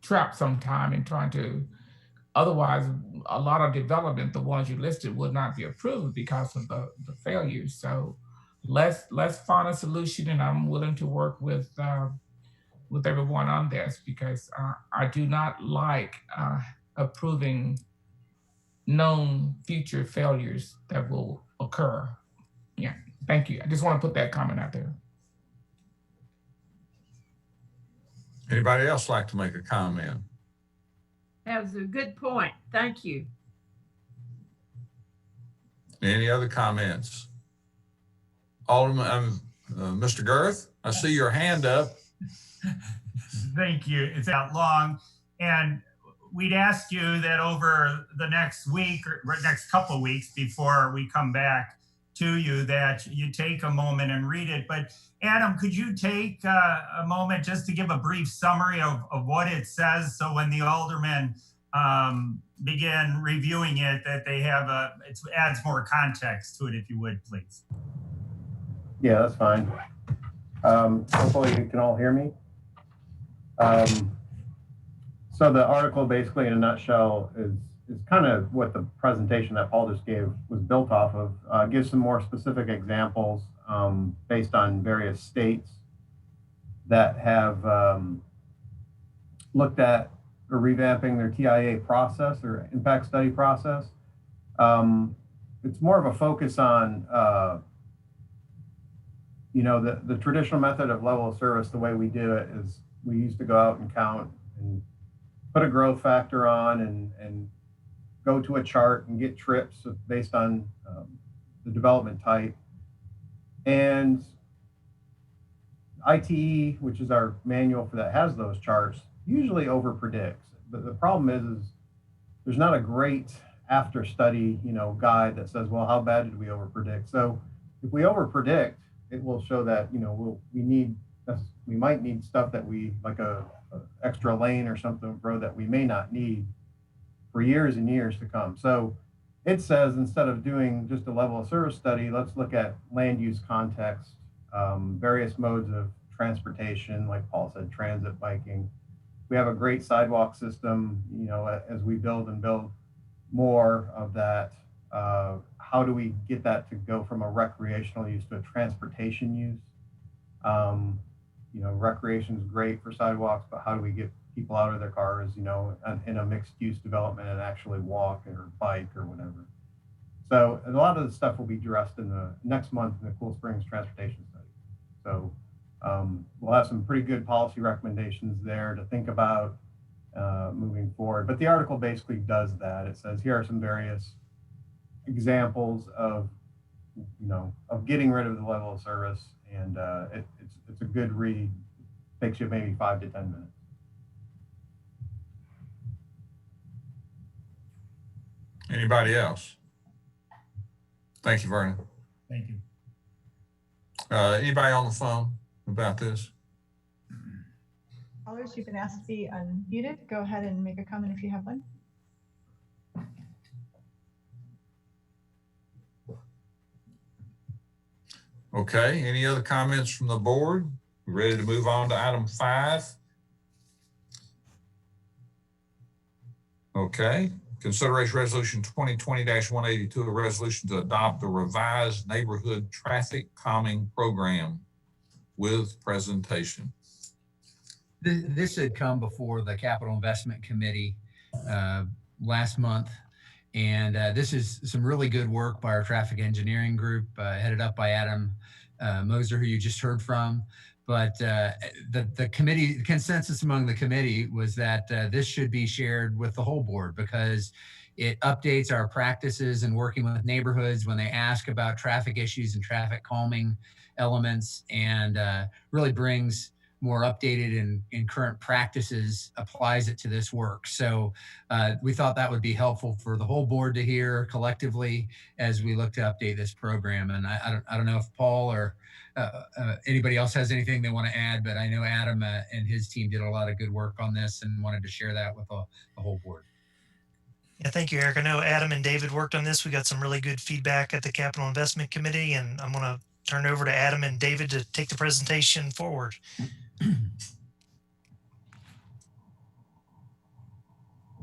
Speaker 11: trapped sometime in trying to, otherwise a lot of development, the ones you listed, would not be approved because of the failures. So let's find a solution, and I'm willing to work with everyone on this, because I do not like approving known future failures that will occur. Yeah, thank you. I just want to put that comment out there.
Speaker 2: Anybody else like to make a comment?
Speaker 13: That was a good point. Thank you.
Speaker 2: Any other comments? Alderman, Mr. Girth, I see your hand up.
Speaker 15: Thank you. It's out long. And we'd ask you that over the next week or next couple of weeks before we come back to you, that you take a moment and read it. But Adam, could you take a moment just to give a brief summary of what it says, so when the aldermen begin reviewing it, that they have it adds more context to it, if you would, please.
Speaker 17: Yeah, that's fine. Hopefully you can all hear me. So the article, basically in a nutshell, is kind of what the presentation that Paul just gave was built off of. Gives some more specific examples based on various states that have looked at or revamping their TIA process or impact study process. It's more of a focus on the traditional method of level of service. The way we do it is we used to go out and count and put a growth factor on and go to a chart and get trips based on the development type. And ITE, which is our manual for that, has those charts, usually over predicts. But the problem is there's not a great after study, guide that says, well, how bad did we over predict? So if we over predict, it will show that, we might need stuff that we, like a extra lane or something, road that we may not need for years and years to come. So it says instead of doing just a level of service study, let's look at land use context, various modes of transportation, like Paul said, transit, biking. We have a great sidewalk system, you know, as we build and build more of that. How do we get that to go from a recreational use to a transportation use? You know, recreation is great for sidewalks, but how do we get people out of their cars, you know, in a mixed use development and actually walk or bike or whatever? So a lot of the stuff will be addressed in the next month in the Cool Springs Transportation Study. So we'll have some pretty good policy recommendations there to think about moving forward. But the article basically does that. It says, here are some various examples of, you know, of getting rid of the level of service. And it's a good read. Takes you maybe 5 to 10 minutes.
Speaker 2: Anybody else? Thank you, Vernon.
Speaker 15: Thank you.
Speaker 2: Anybody on the phone about this?
Speaker 5: Callers, you've been asked to be unmuted. Go ahead and make a comment if you have one.
Speaker 2: Okay, any other comments from the board? We ready to move on to item 5? Okay, consideration resolution 2020-182, a resolution to adopt the revised neighborhood traffic calming program with presentation.
Speaker 1: This had come before the Capital Investment Committee last month. And this is some really good work by our traffic engineering group, headed up by Adam Moser, who you just heard from. But the committee consensus among the committee was that this should be shared with the whole board, because it updates our practices in working with neighborhoods when they ask about traffic issues and traffic calming elements, and really brings more updated and current practices, applies it to this work. So we thought that would be helpful for the whole board to hear collectively as we look to update this program. And I don't know if Paul or anybody else has anything they want to add, but I know Adam and his team did a lot of good work on this and wanted to share that with the whole board.
Speaker 16: Yeah, thank you, Eric. I know Adam and David worked on this. We got some really good feedback at the Capital Investment Committee, and I'm going to turn it over to Adam and David to take the presentation forward.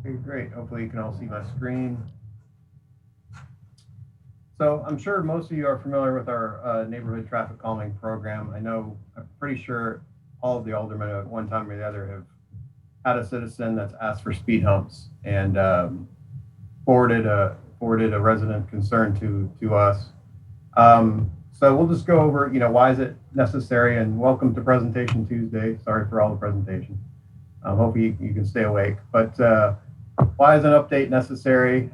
Speaker 17: Okay, great. Hopefully you can all see my screen. So I'm sure most of you are familiar with our neighborhood traffic calming program. I'm pretty sure all of the aldermen at one time or the other have had a citizen that's asked for speed humps and forwarded a resident concern to us. So we'll just go over, you know, why is it necessary, and welcome to Presentation Tuesday. Sorry for all the presentation. Hope you can stay awake. But why is an update necessary?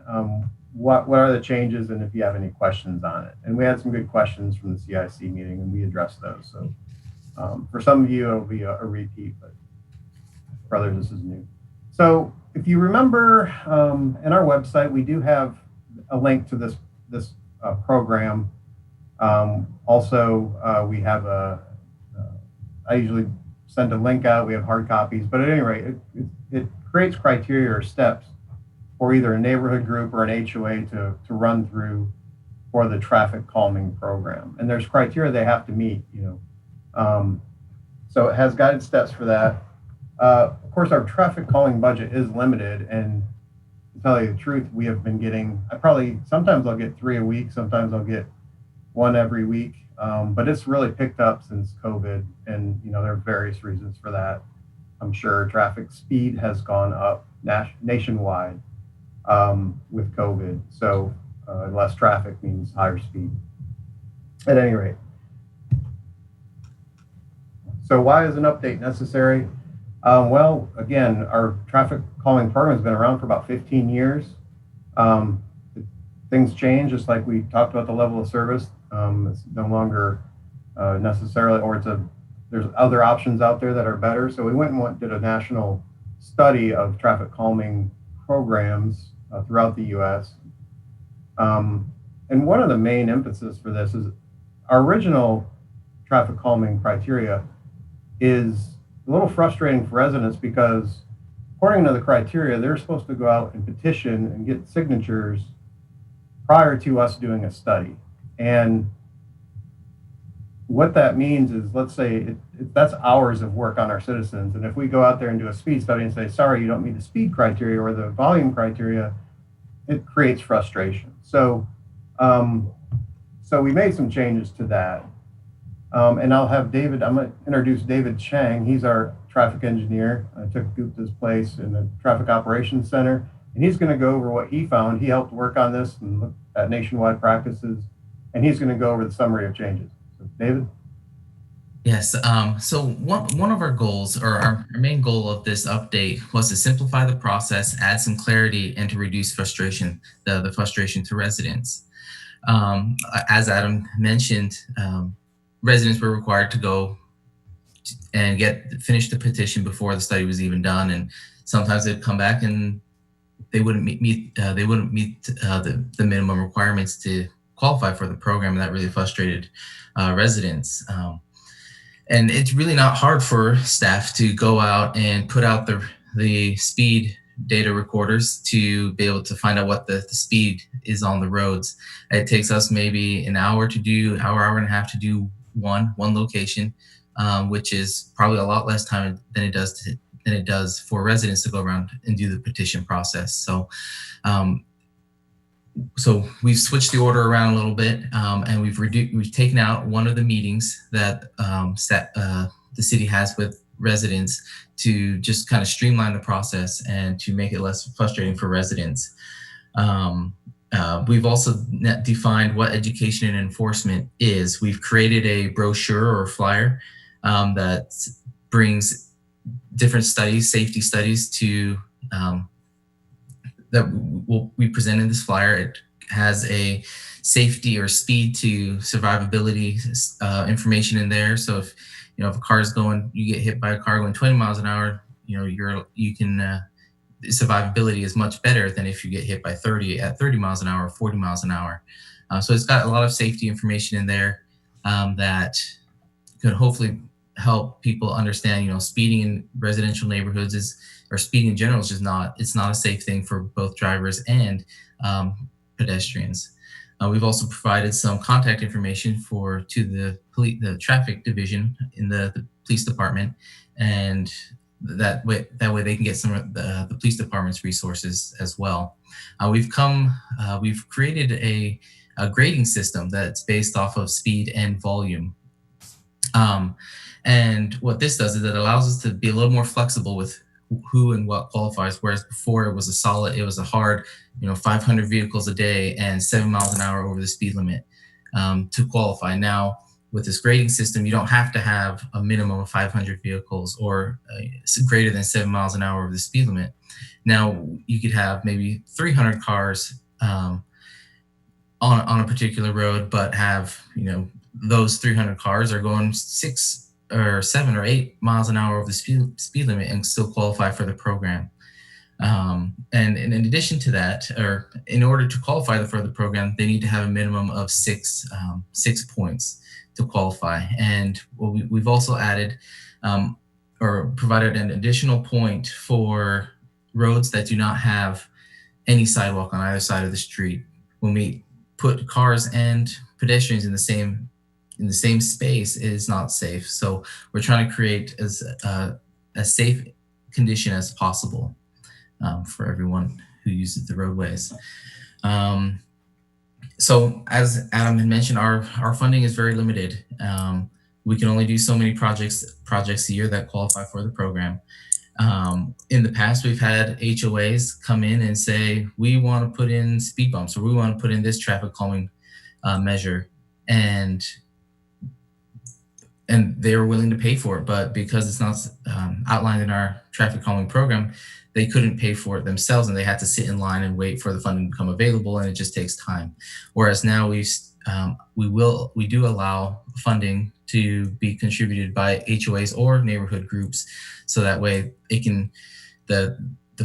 Speaker 17: What are the changes, and if you have any questions on it? And we had some good questions from the CIC meeting, and we addressed those. So for some of you, it'll be a repeat, but for others, this is new. So if you remember, in our website, we do have a link to this program. Also, we have I usually send a link out. We have hard copies, but at any rate, it creates criteria or steps for either a neighborhood group or an HOA to run through for the traffic calming program. And there's criteria they have to meet, you know. So it has guided steps for that. Of course, our traffic calming budget is limited, and to tell you the truth, we have been getting, sometimes I'll get 3 a week, sometimes I'll get 1 every week, but it's really picked up since COVID, and you know, there are various reasons for that. I'm sure traffic speed has gone up nationwide with COVID, so less traffic means higher speed. At any rate, so why is an update necessary? Well, again, our traffic calming program has been around for about 15 years. Things change, just like we talked about the level of service. It's no longer necessarily, or there's other options out there that are better. So we went and did a national study of traffic calming programs throughout the U.S. And one of the main emphasis for this is our original traffic calming criteria is a little frustrating for residents, because according to the criteria, they're supposed to go out and petition and get signatures prior to us doing a study. And what that means is, let's say that's hours of work on our citizens. And if we go out there and do a speed study and say, sorry, you don't meet the speed criteria or the volume criteria, it creates frustration. So, so we made some changes to that. And I'll have David, I'm going to introduce David Chang. He's our traffic engineer. I took Gupta's place in the Traffic Operations Center. And he's going to go over what he found. He helped work on this and look at nationwide practices. And he's going to go over the summary of changes. So, David?
Speaker 18: Yes. So one of our goals, or our main goal of this update, was to simplify the process, add some clarity, and to reduce frustration, the frustration to residents. As Adam mentioned, residents were required to go and finish the petition before the study was even done, and sometimes they'd come back and they wouldn't meet the minimum requirements to qualify for the program, and that really frustrated residents. And it's really not hard for staff to go out and put out the speed data recorders to be able to find out what the speed is on the roads. It takes us maybe an hour to do, hour and a half to do one location, which is probably a lot less time than it does for residents to go around and do the petition process. So so we've switched the order around a little bit, and we've taken out one of the meetings that the city has with residents to just kind of streamline the process and to make it less frustrating for residents. We've also defined what education and enforcement is. We've created a brochure or flyer that brings different studies, safety studies, to that we present in this flyer. It has a safety or speed to survivability information in there. So if if a car is you get hit by a car going 20 miles an hour, survivability is much better than if you get hit by 30 miles an hour or 40 miles an hour. So it's got a lot of safety information in there that could hopefully help people understand, speeding in residential neighborhoods or speeding in general is just it's not a safe thing for both drivers and pedestrians. We've also provided some contact information to the traffic division in the police department, and that way they can get some of the police department's resources as well. We've created a grading system that's based off of speed and volume. And what this does is it allows us to be a little more flexible with who and what qualifies, whereas before it was a hard, 500 vehicles a day and 7 miles an hour over the speed limit to qualify. Now, with this grading system, you don't have to have a minimum of 500 vehicles or greater than 7 miles an hour over the speed limit. Now, you could have maybe 300 cars on a particular road, but have, those 300 cars are going 6 or 7 or 8 miles an hour over the speed limit and still qualify for the program. And in addition to that, or in order to qualify for the program, they need to have a minimum of 6 points to qualify. And we've also added or provided an additional point for roads that do not have any sidewalk on either side of the street. When we put cars and pedestrians in the same space, it is not safe. So we're trying to create as a safe condition as possible for everyone who uses the roadways. So as Adam had mentioned, our funding is very limited. We can only do so many projects a year that qualify for the program. In the past, we've had HOAs come in and say, we want to put in speed bumps, or we want to put in this traffic calming measure. And they were willing to pay for it, but because it's not outlined in our traffic calming program, they couldn't pay for it themselves, and they had to sit in line and wait for the funding to become available, and it just takes time. Whereas now we do allow funding to be contributed by HOAs or neighborhood groups, so that way the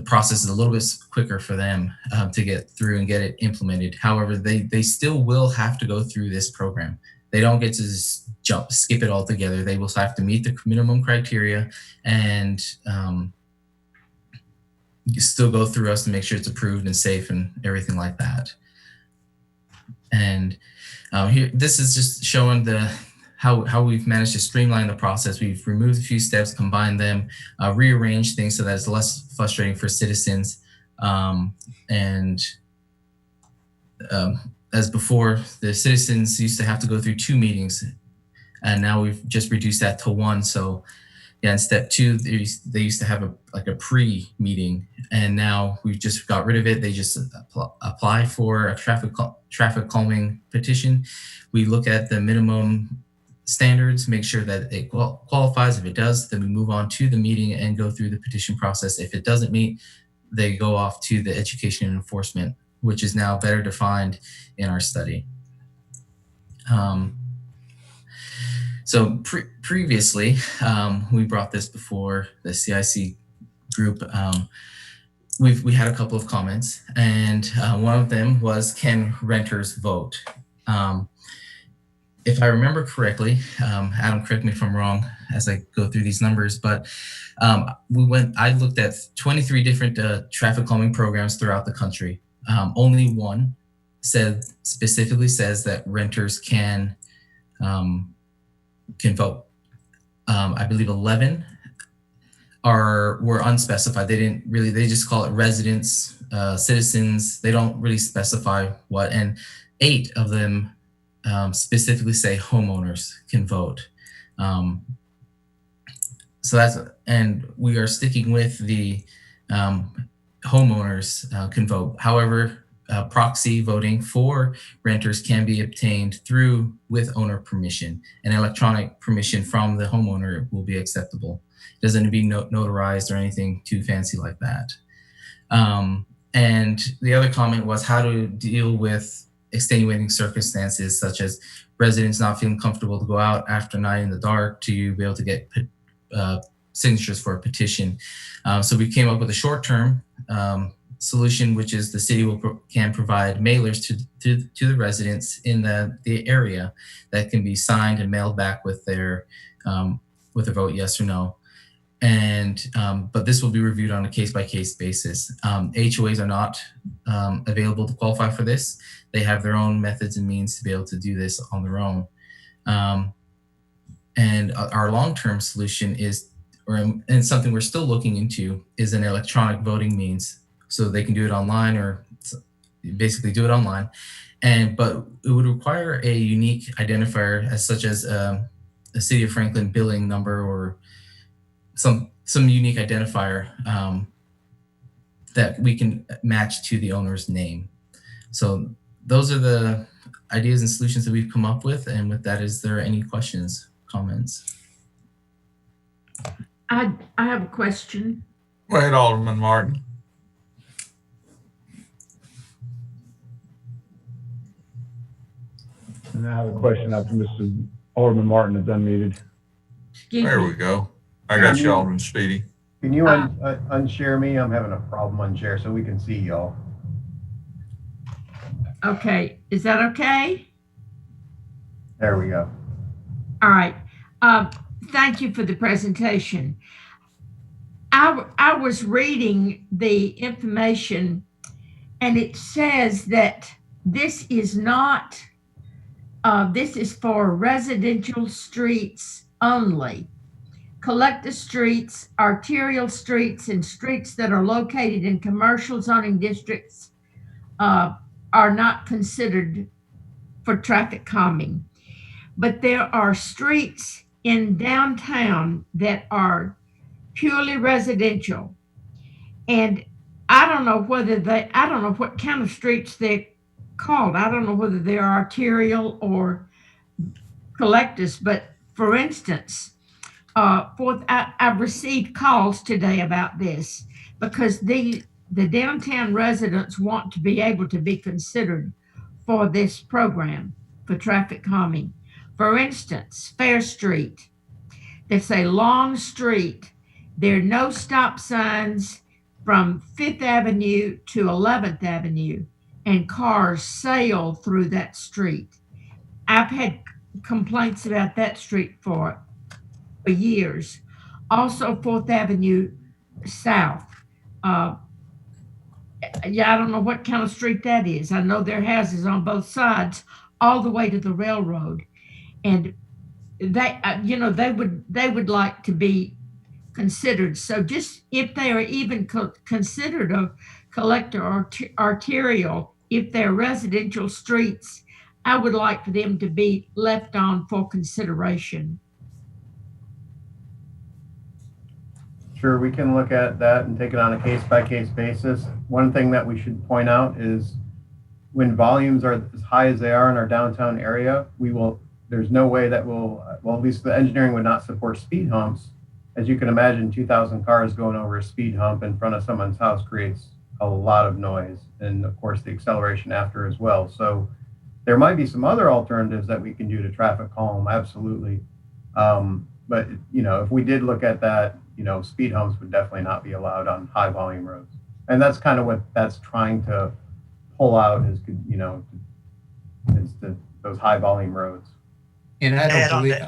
Speaker 18: process is a little bit quicker for them to get through and get it implemented. However, they still will have to go through this program. They don't get to just skip it altogether. They will have to meet the minimum criteria and still go through us to make sure it's approved and safe and everything like that. And here, this is just showing how we've managed to streamline the process. We've removed a few steps, combined them, rearranged things so that it's less frustrating for citizens. As before, the citizens used to have to go through 2 meetings, and now we've just reduced that to 1. So yeah, in step 2, they used to have a pre-meeting, and now we've just got rid of it. They just apply for a traffic calming petition. We look at the minimum standards, make sure that it qualifies. If it does, then we move on to the meeting and go through the petition process. If it doesn't meet, they go off to the education and enforcement, which is now better defined in our study. So previously, we brought this before the CIC group. We had a couple of comments, and one of them was, can renters vote? If I remember correctly, Adam, correct me if I'm wrong as I go through these numbers, but I looked at 23 different traffic calming programs throughout the country. Only one specifically says that renters can vote. I believe 11 were unspecified. They just call it residents, citizens. They don't really specify what, and 8 of them specifically say homeowners can vote. And we are sticking with the homeowners can vote. However, proxy voting for renters can be obtained with owner permission. An electronic permission from the homeowner will be acceptable. It doesn't need to be notarized or anything too fancy like that. And the other comment was how to deal with extenuating circumstances, such as residents not feeling comfortable to go out after night in the dark to be able to get signatures for a petition. So we came up with a short-term solution, which is the city can provide mailers to the residents in the area that can be signed and mailed back with a vote yes or no. And but this will be reviewed on a case-by-case basis. HOAs are not available to qualify for this. They have their own methods and means to be able to do this on their own. And our long-term solution and something we're still looking into, is an electronic voting means. So they can do it online, or basically do it online. But it would require a unique identifier, such as a City of Franklin billing number, or some unique identifier that we can match to the owner's name. So those are the ideas and solutions that we've come up with. And with that, is there any questions, comments?
Speaker 13: I have a question.
Speaker 2: Wait, Alderman Martin.
Speaker 19: And I have a question after Mr. Alderman Martin is unmuted.
Speaker 2: There we go. I got you, Alderman Speedy.
Speaker 17: Can you unshare me? I'm having a problem unshare so we can see y'all.
Speaker 13: Okay, is that okay?
Speaker 17: There we go.
Speaker 13: All right. Thank you for the presentation. I was reading the information, and it says that this is not, this is for residential streets only. Collective streets, arterial streets, and streets that are located in commercial zoning districts are not considered for traffic calming. But there are streets in downtown that are purely residential. And I don't know what kind of streets they're called. I don't know whether they're arterial or collectors, but for instance, I've received calls today about this because the downtown residents want to be able to be considered for this program for traffic calming. For instance, Fair Street, it's a long street. There are no stop signs from 5th Avenue to 11th Avenue, and cars sail through that street. I've had complaints about that street for years. Also 4th Avenue South. yeah, I don't know what kind of street that is. I know there are houses on both sides, all the way to the railroad, and they, they would like to be considered. So just if they are even considered a collector or arterial, if they're residential streets, I would like for them to be left on for consideration.
Speaker 17: Sure, we can look at that and take it on a case-by-case basis. One thing that we should point out is when volumes are as high as they are in our downtown area, there's no way that at least the engineering would not support speed humps. As you can imagine, 2,000 cars going over a speed hump in front of someone's house creates a lot of noise, and of course the acceleration after as well. So there might be some other alternatives that we can do to traffic calm, absolutely. But if we did look at that, speed humps would definitely not be allowed on high volume roads. And that's kind of what that's trying to pull out is those high volume roads.
Speaker 1: And I don't believe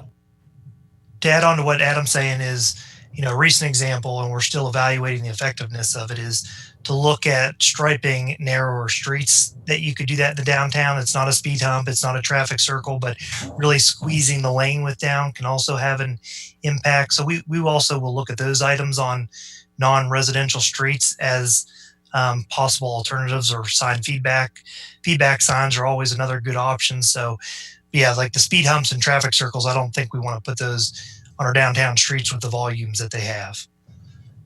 Speaker 16: to add on to what Adam's saying is, a recent example, and we're still evaluating the effectiveness of it, is to look at striping narrower streets that you could do that in the downtown. It's not a speed hump, it's not a traffic circle, but really squeezing the lane width down can also have an impact. So we also will look at those items on non-residential streets as possible alternatives or sign feedback. Feedback signs are always another good option. So yeah, like the speed humps and traffic circles, I don't think we want to put those on our downtown streets with the volumes that they have.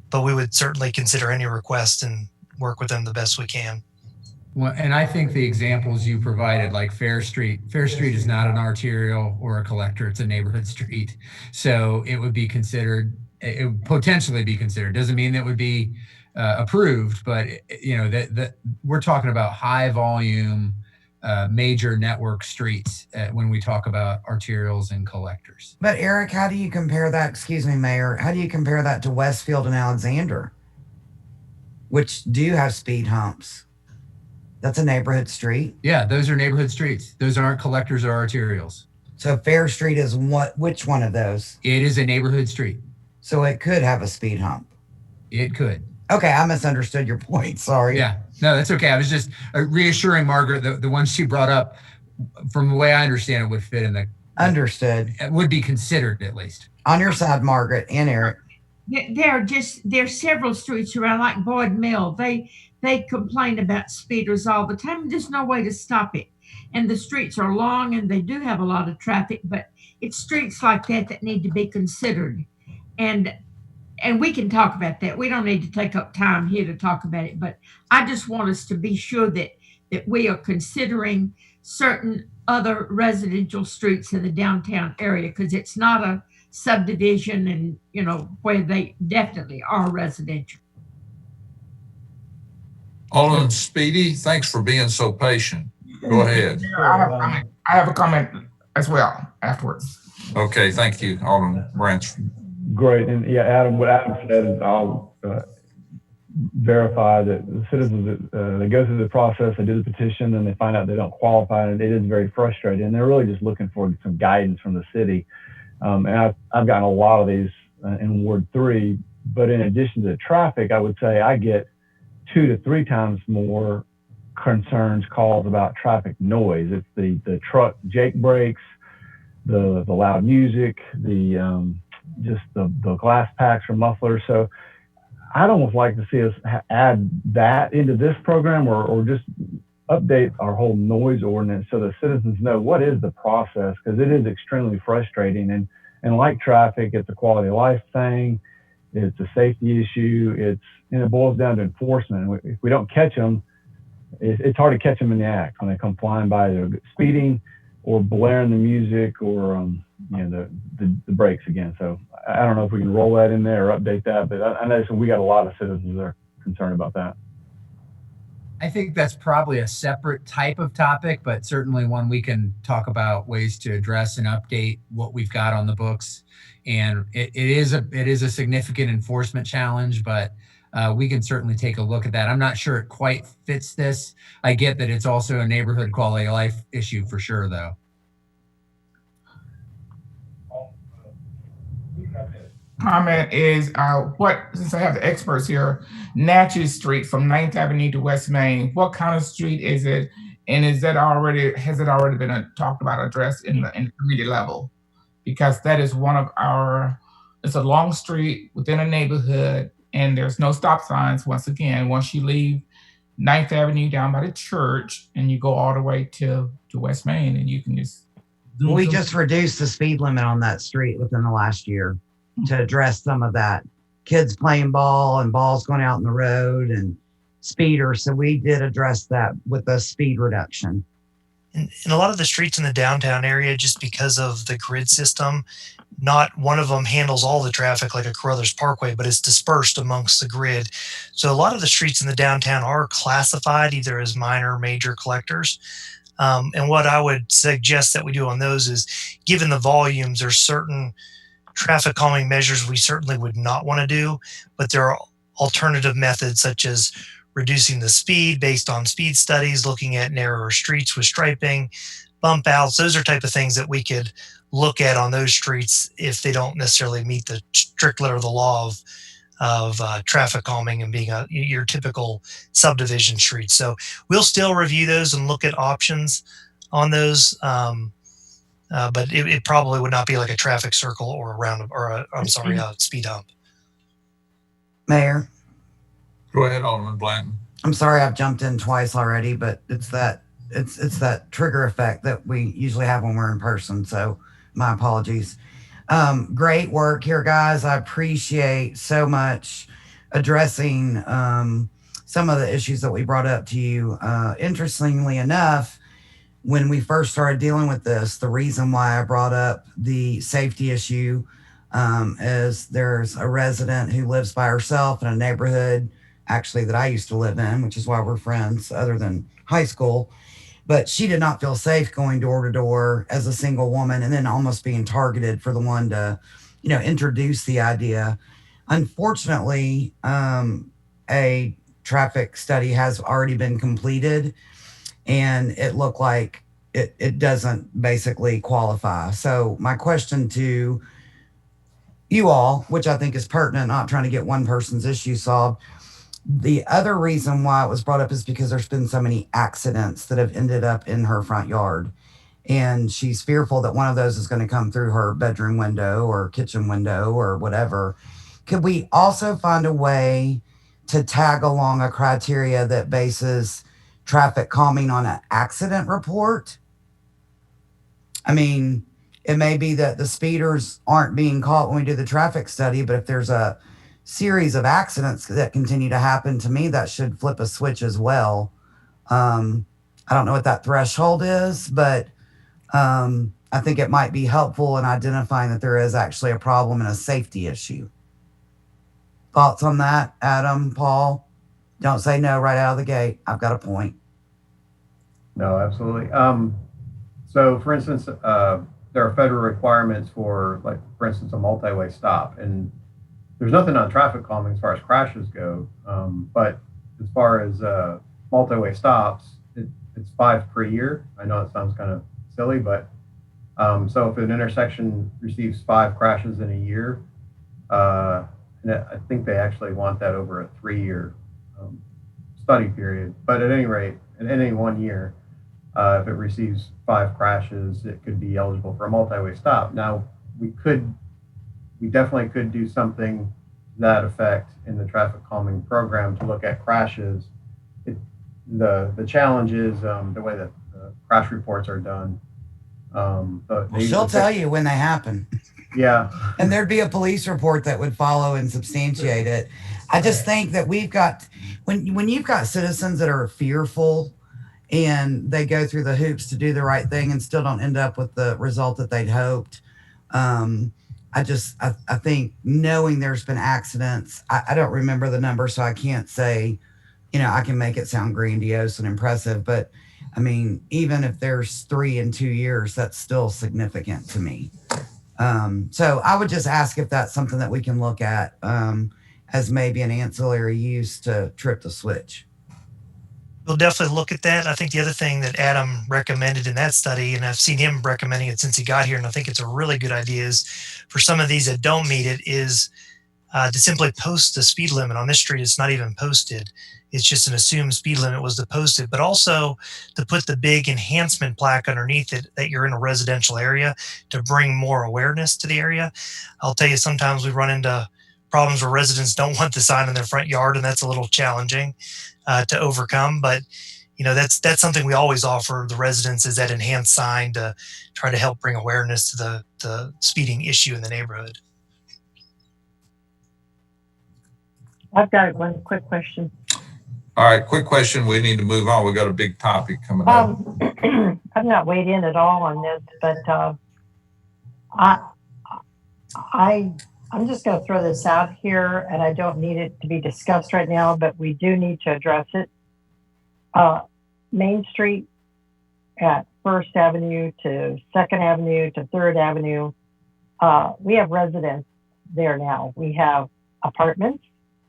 Speaker 16: But we would certainly consider any request and work with them the best we can.
Speaker 1: Well, and I think the examples you provided, like Fair Street is not an arterial or a collector, it's a neighborhood street. So it would be considered, it would potentially be considered. Doesn't mean that would be approved, but that we're talking about high volume, major network streets when we talk about arterials and collectors.
Speaker 10: But Eric, how do you compare that, excuse me, Mayor, how do you compare that to Westfield and Alexander, which do have speed humps? That's a neighborhood street.
Speaker 1: Yeah, those are neighborhood streets. Those aren't collectors or arterials.
Speaker 10: So Fair Street is which one of those?
Speaker 1: It is a neighborhood street.
Speaker 10: So it could have a speed hump.
Speaker 1: It could.
Speaker 10: Okay, I misunderstood your point. Sorry.
Speaker 1: Yeah, no, that's okay. I was just reassuring Margaret the one she brought up, from the way I understand it, would fit in the.
Speaker 10: Understood.
Speaker 1: It would be considered at least.
Speaker 10: On your side, Margaret and Eric.
Speaker 13: There's several streets around, like Boyd Mill. They complain about speeders all the time. There's no way to stop it. And the streets are long and they do have a lot of traffic, but it's streets like that need to be considered. And we can talk about that. We don't need to take up time here to talk about it, but I just want us to be sure that we are considering certain other residential streets in the downtown area, because it's not a subdivision and, where they definitely are residential.
Speaker 20: Alderman Speedy, thanks for being so patient. Go ahead.
Speaker 11: I have a comment as well afterwards.
Speaker 20: Okay, thank you, Alderman Branch.
Speaker 19: Great. And yeah, Adam, what Adam said is I'll verify that the citizens that go through the process, they do the petition, and they find out they don't qualify, and it is very frustrating. And they're really just looking for some guidance from the city. And I've gotten a lot of these in Ward 3, but in addition to traffic, I would say I get 2 to 3 times more concerns, calls about traffic noise. It's the truck Jake brakes, the loud music, just the glass packs or mufflers. So I'd almost like to see us add that into this program, or just update our whole noise ordinance so the citizens know what is the process, because it is extremely frustrating. And like traffic, it's a quality of life thing. It's a safety issue. And it boils down to enforcement. If we don't catch them, it's hard to catch them in the act when they come flying by. They're speeding or blaring the music or the brakes again. So I don't know if we can roll that in there or update that, but I know we got a lot of citizens that are concerned about that.
Speaker 1: I think that's probably a separate type of topic, but certainly one we can talk about ways to address and update what we've got on the books. And it is a significant enforcement challenge, but we can certainly take a look at that. I'm not sure it quite fits this. I get that it's also a neighborhood quality of life issue for sure, though.
Speaker 11: comment is since I have the experts here, Natchez Street from 9th Avenue to West Main, what kind of street is it? And has it already been talked about, addressed in the community level? Because that is it's a long street within a neighborhood and there's no stop signs. Once again, once you leave 9th Avenue down by the church and you go all the way to West Main and you can just.
Speaker 10: We just reduced the speed limit on that street within the last year to address some of that. Kids playing ball and balls going out in the road and speeders. So we did address that with the speed reduction.
Speaker 16: In a lot of the streets in the downtown area, just because of the grid system, not one of them handles all the traffic like a Carruthers Parkway, but it's dispersed amongst the grid. So a lot of the streets in the downtown are classified either as minor or major collectors. And what I would suggest that we do on those is, given the volumes, there's certain traffic calming measures we certainly would not want to do, but there are alternative methods such as reducing the speed based on speed studies, looking at narrower streets with striping, bump outs. Those are type of things that we could look at on those streets if they don't necessarily meet the strict letter of the law of traffic calming and being your typical subdivision street. So we'll still review those and look at options on those. But it probably would not be like a traffic circle or a speed hump.
Speaker 10: Mayor.
Speaker 20: Go ahead, Alderman Blanton.
Speaker 10: I'm sorry I've jumped in twice already, but it's that trigger effect that we usually have when we're in person. So my apologies. Great work here, guys. I appreciate so much addressing some of the issues that we brought up to you. Interestingly enough, when we first started dealing with this, the reason why I brought up the safety issue is there's a resident who lives by herself in a neighborhood actually that I used to live in, which is why we're friends other than high school. But she did not feel safe going door to door as a single woman and then almost being targeted for the one to, introduce the idea. Unfortunately, a traffic study has already been completed and it looked like it doesn't basically qualify. So my question to you all, which I think is pertinent, not trying to get one person's issue solved. The other reason why it was brought up is because there's been so many accidents that have ended up in her front yard. And she's fearful that one of those is going to come through her bedroom window or kitchen window or whatever. Could we also find a way to tag along a criteria that bases traffic calming on an accident report? I mean, it may be that the speeders aren't being caught when we do the traffic study, but if there's a series of accidents that continue to happen, to me, that should flip a switch as well. I don't know what that threshold is, but I think it might be helpful in identifying that there is actually a problem and a safety issue. Thoughts on that, Adam, Paul? Don't say no right out of the gate. I've got a point.
Speaker 17: No, absolutely. So for instance, there are federal requirements for, like, for instance, a multi-way stop, and there's nothing on traffic calming as far as crashes go. But as far as multi-way stops, it's 5 per year. I know it sounds kind of silly, but so if an intersection receives 5 crashes in a year, and I think they actually want that over a 3-year study period. But at any rate, in any 1 year, if it receives 5 crashes, it could be eligible for a multi-way stop. Now, we definitely could do something to that effect in the traffic calming program to look at crashes. The challenge is the way that the crash reports are done.
Speaker 10: She'll tell you when they happen.
Speaker 17: Yeah.
Speaker 10: And there'd be a police report that would follow and substantiate it. I just think that we've got, when you've got citizens that are fearful and they go through the hoops to do the right thing and still don't end up with the result that they'd hoped. I think knowing there's been accidents, I don't remember the number, so I can't say, I can make it sound grandiose and impressive, but I mean, even if there's 3 in 2 years, that's still significant to me. So I would just ask if that's something that we can look at as maybe an ancillary use to trip the switch.
Speaker 16: we'll definitely look at that. I think the other thing that Adam recommended in that study, and I've seen him recommending it since he got here, and I think it's a really good idea, is for some of these that don't meet it, is to simply post the speed limit on this street. It's not even posted. It's just an assumed speed limit was to post it, but also to put the big enhancement plaque underneath it that you're in a residential area to bring more awareness to the area. I'll tell you, sometimes we run into problems where residents don't want the sign in their front yard, and that's a little challenging to overcome. But that's something we always offer the residents, is that enhanced sign to try to help bring awareness to the speeding issue in the neighborhood.
Speaker 12: I've got one quick question.
Speaker 20: All right, quick question. We need to move on. We got a big topic coming up.
Speaker 12: I've not weighed in at all on this, but I'm just going to throw this out here, and I don't need it to be discussed right now, but we do need to address it. Main Street at First Avenue to Second Avenue to Third Avenue, we have residents there now. We have apartments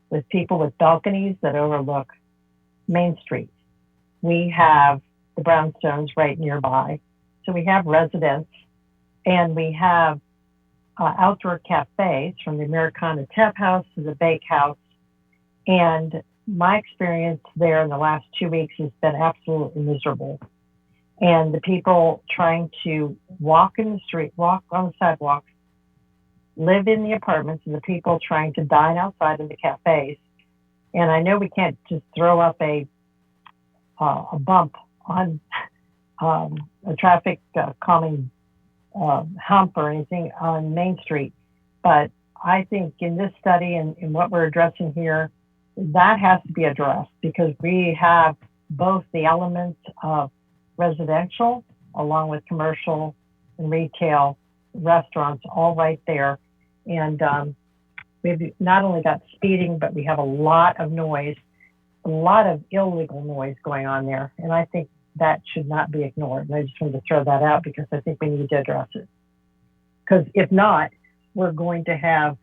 Speaker 12: with people with balconies that overlook Main Street. We have the brownstones right nearby. So we have residents, and we have outdoor cafes, from the Americana Tap House to the Bake House. And my experience there in the last 2 weeks has been absolutely miserable. And the people trying to walk in the street, walk on the sidewalks, live in the apartments, and the people trying to dine outside in the cafes. And I know we can't just throw up a bump on a traffic calming hump or anything on Main Street, but I think in this study and in what we're addressing here, that has to be addressed, because we have both the elements of residential along with commercial and retail restaurants all right there. And we've not only got speeding, but we have a lot of noise, a lot of illegal noise going on there. And I think that should not be ignored. And I just wanted to throw that out because I think we need to address it. Because if not, we're going to have,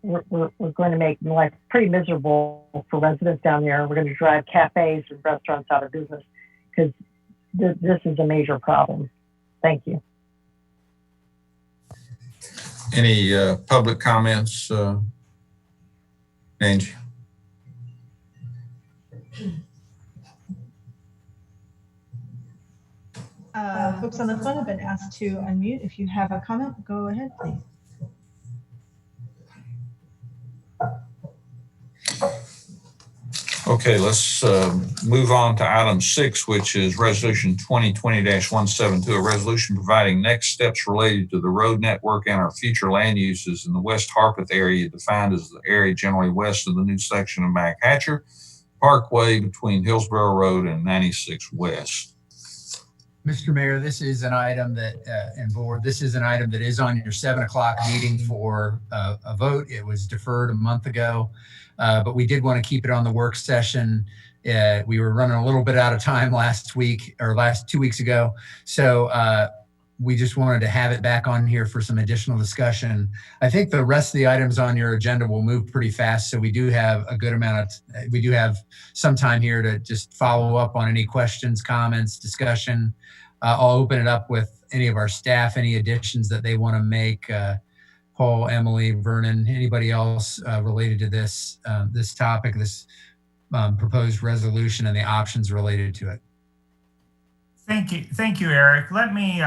Speaker 12: we're going to make life pretty miserable for residents down there. We're going to drive cafes and restaurants out of business, because this is a major problem. Thank you.
Speaker 20: Any public comments, Angie?
Speaker 5: Folks on the phone have been asked to unmute. If you have a comment, go ahead, please.
Speaker 20: Okay, let's move on to item 6, which is resolution 2020-172, a resolution providing next steps related to the road network and our future land uses in the West Harpeth area, defined as the area generally west of the new section of Mac Hatcher Parkway between Hillsborough Road and 96 West.
Speaker 1: Mr. Mayor, this is an item that, and board, this is an item that is on your 7 o'clock meeting for a vote. It was deferred a month ago, but we did want to keep it on the work session. We were running a little bit out of time last week, or last 2 weeks ago. So we just wanted to have it back on here for some additional discussion. I think the rest of the items on your agenda will move pretty fast. So we do have a good amount of, we do have some time here to just follow up on any questions, comments, discussion. I'll open it up with any of our staff, any additions that they want to make. Paul, Emily, Vernon, anybody else related to this this topic, this proposed resolution and the options related to it.
Speaker 15: Thank you, Eric. Let me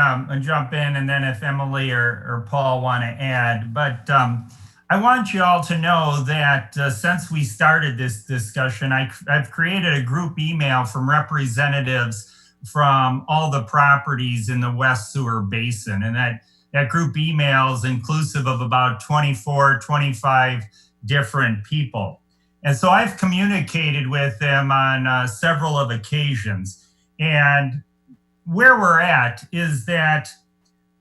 Speaker 15: jump in, and then if Emily or Paul want to add. But I want you all to know that since we started this discussion, I've created a group email from representatives from all the properties in the West Sewer Basin. And that group email is inclusive of about 24, 25 different people. And so I've communicated with them on several of occasions. And where we're at is that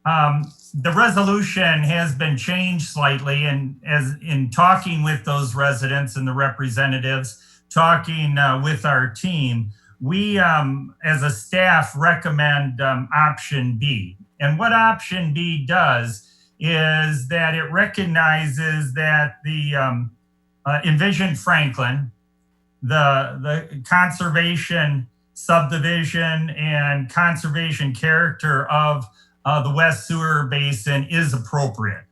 Speaker 15: the resolution has been changed slightly, and as in talking with those residents and the representatives, talking with our team, we as a staff recommend option B. And what option B does is that it recognizes that the Envision Franklin the conservation subdivision and conservation character of the West Sewer Basin is appropriate.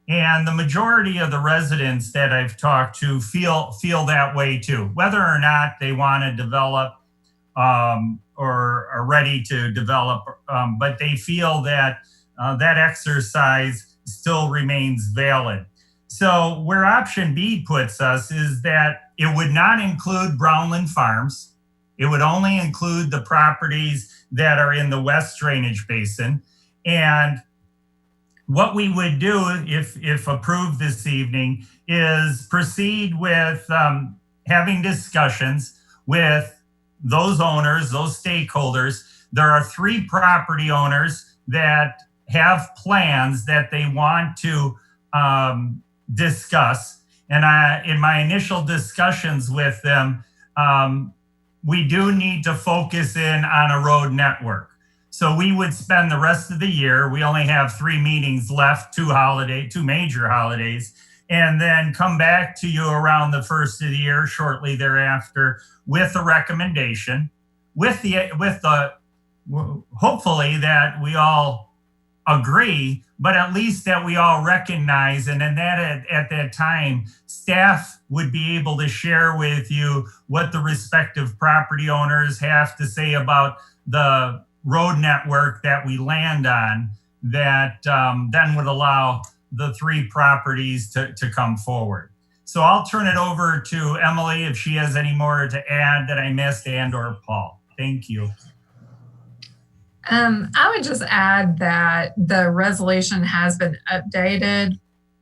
Speaker 15: And the majority of the residents that I've talked to feel that way too, whether or not they want to develop or are ready to develop, but they feel that that exercise still remains valid. So where option B puts us is that it would not include Brownland Farms. It would only include the properties that are in the West Drainage Basin. And what we would do if approved this evening is proceed with having discussions with those owners, those stakeholders. There are 3 property owners that have plans that they want to discuss. And in my initial discussions with them, we do need to focus in on a road network. So we would spend the rest of the year, we only have 3 meetings left, 2 major holidays, and then come back to you around the first of the year, shortly thereafter, with a recommendation, with the hopefully that we all agree, but at least that we all recognize, and then that at that time, staff would be able to share with you what the respective property owners have to say about the road network that we land on, that then would allow the 3 properties to come forward. So I'll turn it over to Emily if she has any more to add that I missed, and or Paul. Thank you.
Speaker 21: I would just add that the resolution has been updated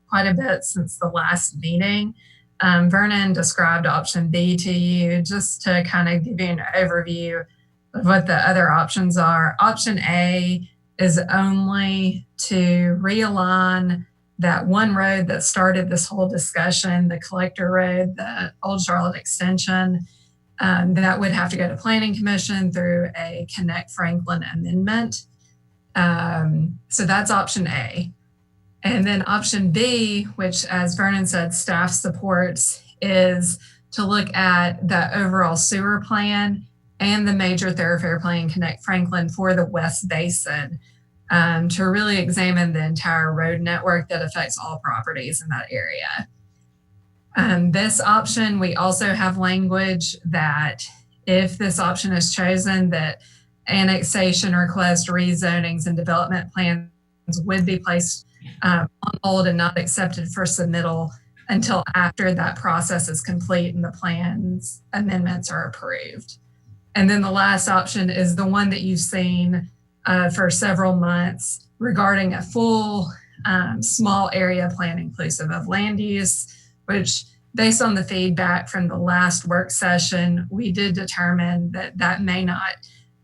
Speaker 21: quite a bit since the last meeting. Vernon described option B to you just to kind of give you an overview of what the other options are. Option A is only to realign that one road that started this whole discussion, the Collector Road, the Old Charlotte Extension. That would have to go to Planning Commission through a Connect Franklin amendment. So that's option A. And then option B, which as Vernon said, staff supports, is to look at the overall sewer plan and the major thoroughfare plan Connect Franklin for the West Basin, to really examine the entire road network that affects all properties in that area. This option, we also have language that if this option is chosen, that annexation request, rezonings, and development plans would be placed on hold and not accepted for submittal until after that process is complete and the plans amendments are approved. And then the last option is the one that you've seen for several months regarding a full small area plan inclusive of land use, which based on the feedback from the last work session, we did determine that that may not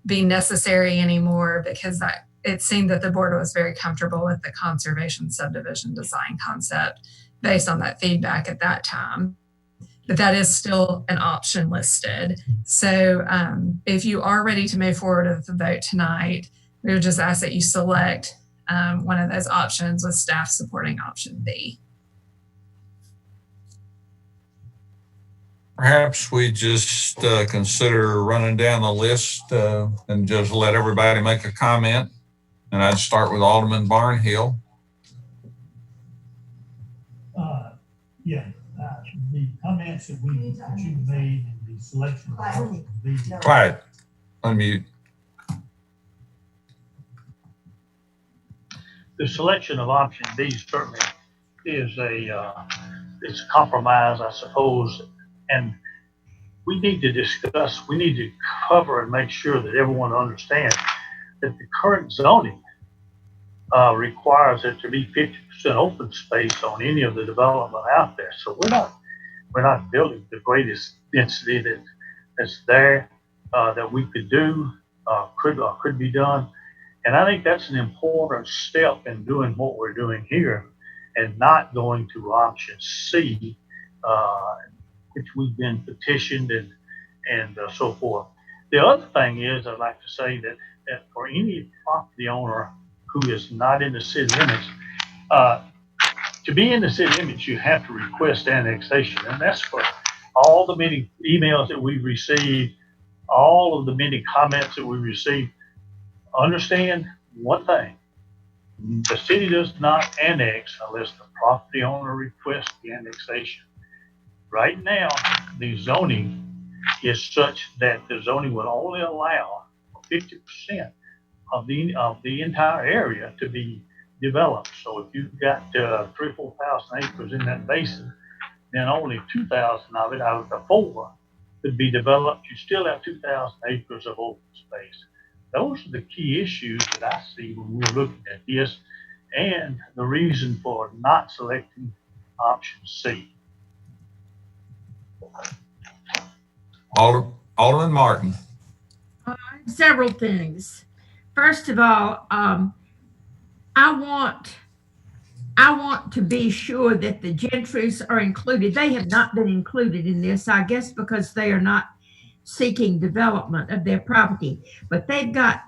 Speaker 21: be necessary anymore because it seemed that the board was very comfortable with the conservation subdivision design concept based on that feedback at that time. But that is still an option listed. So if you are ready to move forward with the vote tonight, we would just ask that you select one of those options with staff supporting option B.
Speaker 20: Perhaps we just consider running down the list and just let everybody make a comment. And I'd start with Alderman Barnhill.
Speaker 3: The comments that you made in the selection of option B.
Speaker 20: Quiet. Unmute.
Speaker 3: The selection of option B certainly is it's a compromise, I suppose, and we need to discuss, we need to cover and make sure that everyone understands that the current zoning requires it to be 50% open space on any of the development out there. So we're not building the greatest density that's there that we could do, could be done. And I think that's an important step in doing what we're doing here and not going to option C, which we've been petitioned and so forth. The other thing is, I'd like to say that for any property owner who is not in the city limits, to be in the city limits, you have to request annexation, and that's for all the many emails that we've received, all of the many comments that we received, understand one thing. The city does not annex unless the property owner requests the annexation. Right now, the zoning is such that the zoning would only allow 50% of the entire area to be developed. So if you've got 3,000 or 4,000 acres in that basin, then only 2,000 of it out of the 4 could be developed. You still have 2,000 acres of open space. Those are the key issues that I see when we're looking at this, and the reason for not selecting option C.
Speaker 20: Alderman Martin.
Speaker 13: Several things. First of all, I want to be sure that the Gentrys are included. They have not been included in this, I guess, because they are not seeking development of their property, but they've got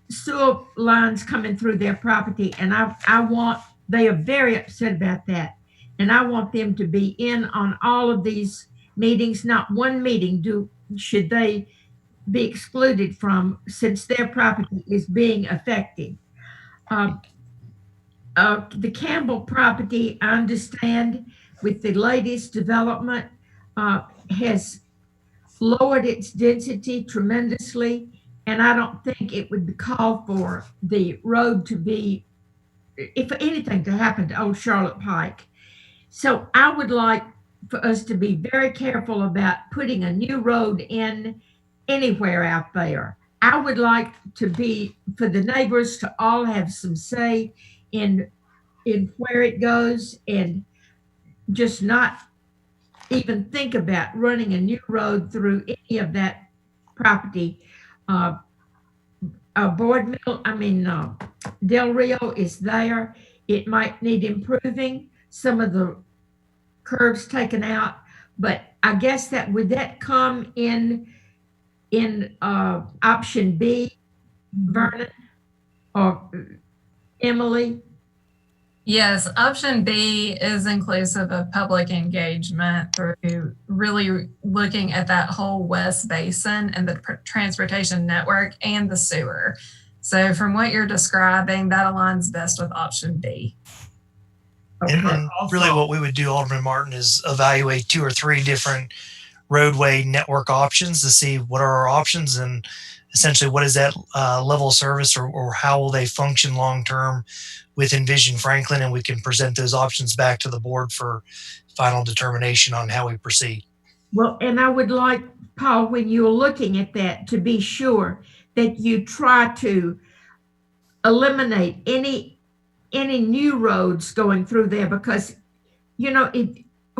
Speaker 13: sewer lines coming through their property, and they are very upset about that, and I want them to be in on all of these meetings. Not one meeting should they be excluded from, since their property is being affected. The Campbell property, I understand, with the latest development, has lowered its density tremendously, and I don't think it would call for the road to be, if anything, to happen to Old Charlotte Pike. So I would like for us to be very careful about putting a new road in anywhere out there. I would like for the neighbors to all have some say in where it goes, and just not even think about running a new road through any of that property. Del Rio is there. It might need improving, some of the curves taken out, but I guess would that come in option B, Vernon or Emily?
Speaker 21: Yes, option B is inclusive of public engagement through really looking at that whole West Basin and the transportation network and the sewer. So from what you're describing, that aligns best with option B.
Speaker 16: And really what we would do, Alderman Martin, is evaluate 2 or 3 different roadway network options to see what are our options and essentially what is that level of service or how will they function long-term with Envision Franklin, and we can present those options back to the board for final determination on how we proceed.
Speaker 13: Well, and I would like, Paul, when you're looking at that, to be sure that you try to eliminate any new roads going through there, because,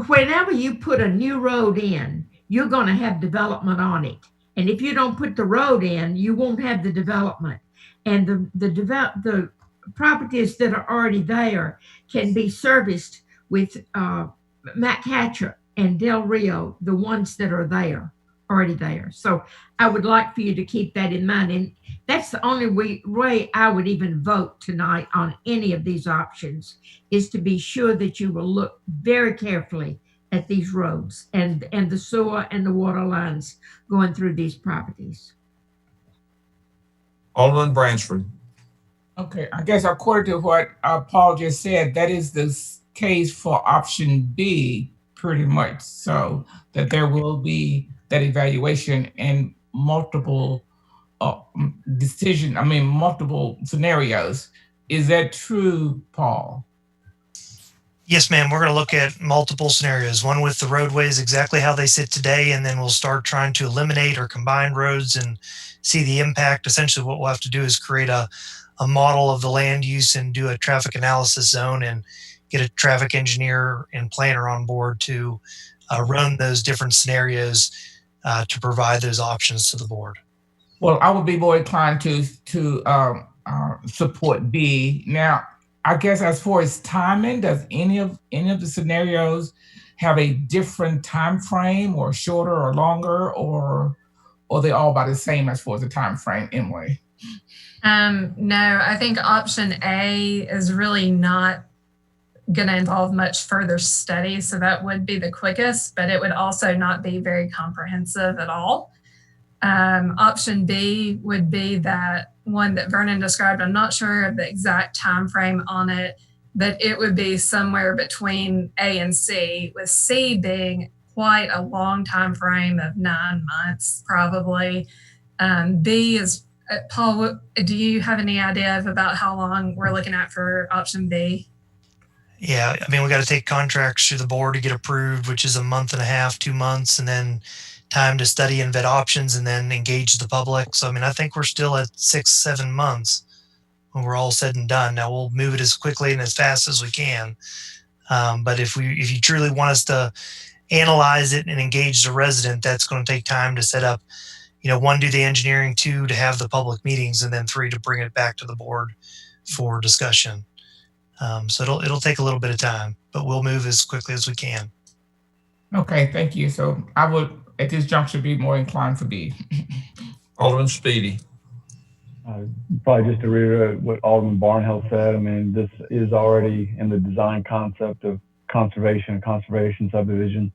Speaker 13: whenever you put a new road in, you're going to have development on it. And if you don't put the road in, you won't have the development. And the properties that are already there can be serviced with Matt Hatcher and Del Rio, the ones that are already there. So I would like for you to keep that in mind. And that's the only way I would even vote tonight on any of these options, is to be sure that you will look very carefully at these roads and the sewer and the water lines going through these properties.
Speaker 20: Alderman Bransford.
Speaker 11: Okay, I guess according to what Paul just said, that is the case for option B, pretty much. So that there will be that evaluation and multiple multiple scenarios. Is that true, Paul?
Speaker 16: Yes, ma'am. We're going to look at multiple scenarios, one with the roadways exactly how they sit today, and then we'll start trying to eliminate or combine roads and see the impact. Essentially, what we'll have to do is create a model of the land use and do a traffic analysis zone and get a traffic engineer and planner on board to run those different scenarios to provide those options to the board.
Speaker 11: Well, I would be more inclined to support B. Now, I guess as far as timing, does any of the scenarios have a different time frame, or shorter or longer, or are they all about the same as far as the time frame anyway?
Speaker 21: No, I think option A is really not going to involve much further study. So that would be the quickest, but it would also not be very comprehensive at all. Option B would be that one that Vernon described. I'm not sure of the exact time frame on it, but it would be somewhere between A and C, with C being quite a long time frame of 9 months, probably. B is, Paul, do you have any idea of about how long we're looking at for option B?
Speaker 16: Yeah, I mean, we got to take contracts through the board to get approved, which is a month and a half, 2 months, and then time to study and vet options and then engage the public. So, I mean, I think we're still at 6-7 months when we're all said and done. Now we'll move it as quickly and as fast as we can. But if you truly want us to analyze it and engage the resident, that's going to take time to set up, 1, do the engineering, 2, to have the public meetings, and then 3, to bring it back to the board for discussion. So it'll take a little bit of time, but we'll move as quickly as we can.
Speaker 11: Okay, thank you. So I would, at this juncture, be more inclined for B.
Speaker 20: Alderman Speedy.
Speaker 19: Probably just to reiterate what Alderman Barnhill said, I mean, this is already in the design concept of conservation subdivision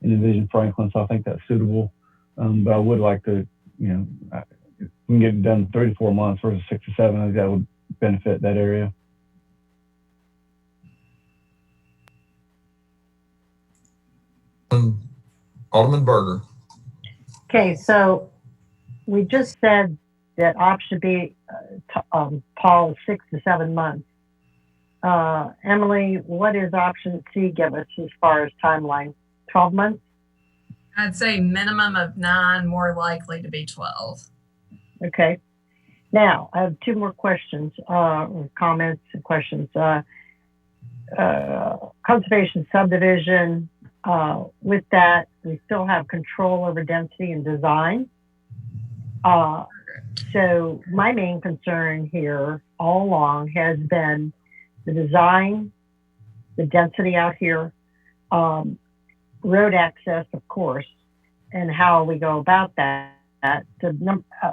Speaker 19: in Division Franklin, so I think that's suitable. But I would like to, if we can get it done in 3 to 4 months versus 6 to 7, I think that would benefit that area.
Speaker 20: Alderman Berger.
Speaker 12: Okay, so we just said that option B, Paul, is 6 to 7 months. Emily, what does option C give us as far as timeline? 12 months?
Speaker 21: I'd say minimum of 9, more likely to be 12.
Speaker 12: Okay. Now, I have 2 more questions, or comments and questions. Conservation subdivision, with that, we still have control over density and design. So my main concern here all along has been the design, the density out here, road access, of course, and how we go about that.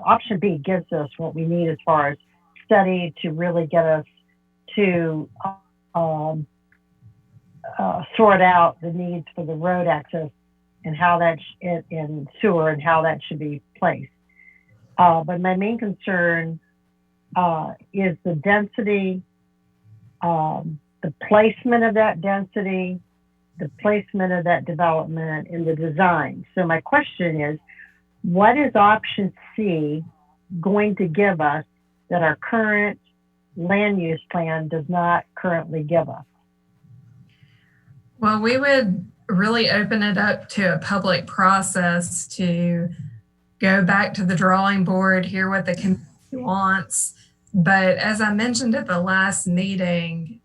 Speaker 12: Option B gives us what we need as far as study to really get us to sort out the needs for the road access and how that in sewer and how that should be placed. But my main concern is the density, the placement of that density, the placement of that development, and the design. So my question is, what is option C going to give us that our current land use plan does not currently give us?
Speaker 21: Well, we would really open it up to a public process to go back to the drawing board, hear what the community wants. But as I mentioned at the last meeting,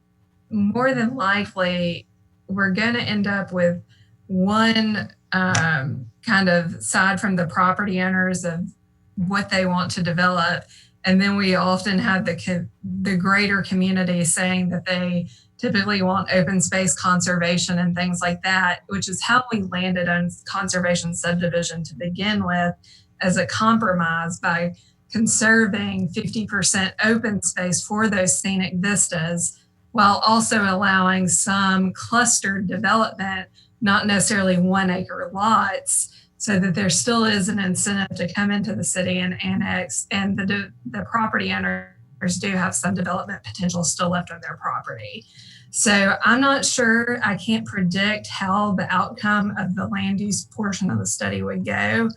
Speaker 21: more than likely, we're going to end up with one kind of side from the property owners of what they want to develop. And then we often have the greater community saying that they typically want open space conservation and things like that, which is how we landed on conservation subdivision to begin with, as a compromise by conserving 50% open space for those scenic vistas, while also allowing some clustered development, not necessarily 1 acre lots, so that there still is an incentive to come into the city and annex, and the property owners do have some development potential still left on their property. So I'm not sure, I can't predict how the outcome of the land use portion of the study would go,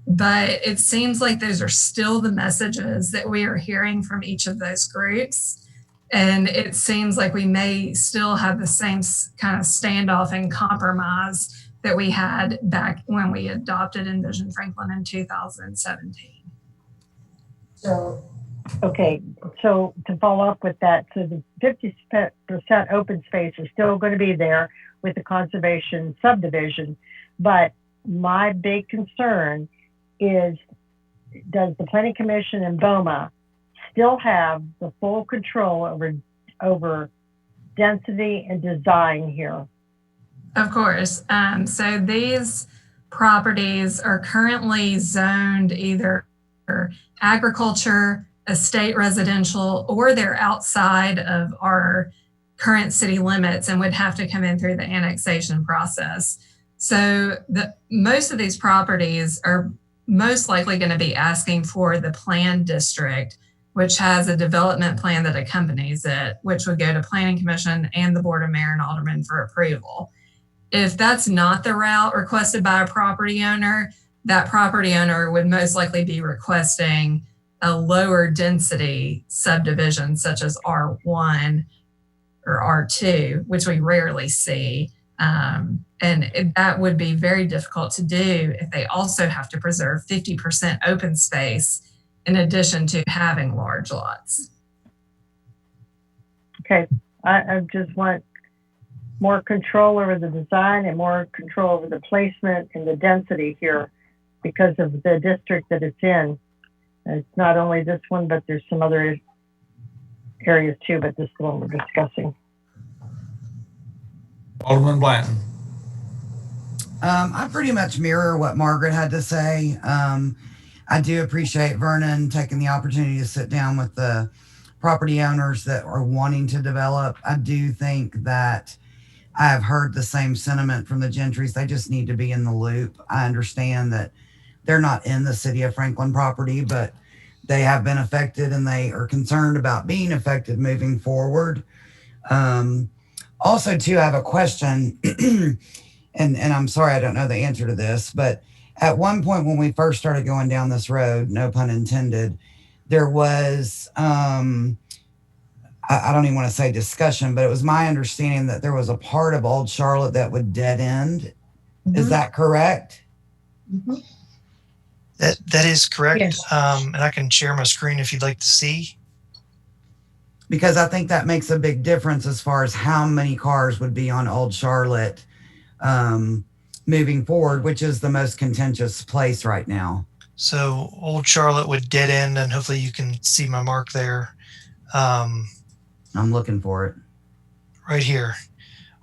Speaker 21: but it seems like those are still the messages that we are hearing from each of those groups. And it seems like we may still have the same kind of standoff and compromise that we had back when we adopted Envision Franklin in 2017.
Speaker 12: So, okay, so to follow up with that, so the 50% open space is still going to be there with the conservation subdivision, but my big concern is, does the Planning Commission and BOMA still have the full control over density and design here?
Speaker 21: Of course. So these properties are currently zoned either agriculture, estate residential, or they're outside of our current city limits and would have to come in through the annexation process. So most of these properties are most likely going to be asking for the planned district, which has a development plan that accompanies it, which would go to Planning Commission and the Board of Mayor and Aldermen for approval. If that's not the route requested by a property owner, that property owner would most likely be requesting a lower density subdivision such as R1 or R2, which we rarely see. That would be very difficult to do if they also have to preserve 50% open space in addition to having large lots.
Speaker 12: Okay, I just want more control over the design and more control over the placement and the density here because of the district that it's in. It's not only this one, but there's some other areas too, but this is the one we're discussing.
Speaker 20: Alderman Blanton.
Speaker 10: I pretty much mirror what Margaret had to say. I do appreciate Vernon taking the opportunity to sit down with the property owners that are wanting to develop. I do think that I have heard the same sentiment from the Gentrys. They just need to be in the loop. I understand that they're not in the city of Franklin property, but they have been affected and they are concerned about being affected moving forward. Also, too, I have a question, and I'm sorry I don't know the answer to this, but at one point when we first started going down this road, no pun intended, there was, I don't even want to say discussion, but it was my understanding that there was a part of Old Charlotte that would dead end. Mm-hmm. Is that correct?
Speaker 13: Mm-hmm.
Speaker 16: That is correct.
Speaker 13: Yes.
Speaker 16: And I can share my screen if you'd like to see.
Speaker 10: Because I think that makes a big difference as far as how many cars would be on Old Charlotte moving forward, which is the most contentious place right now.
Speaker 16: So Old Charlotte would dead end, and hopefully you can see my mark there.
Speaker 10: I'm looking for it.
Speaker 16: Right here.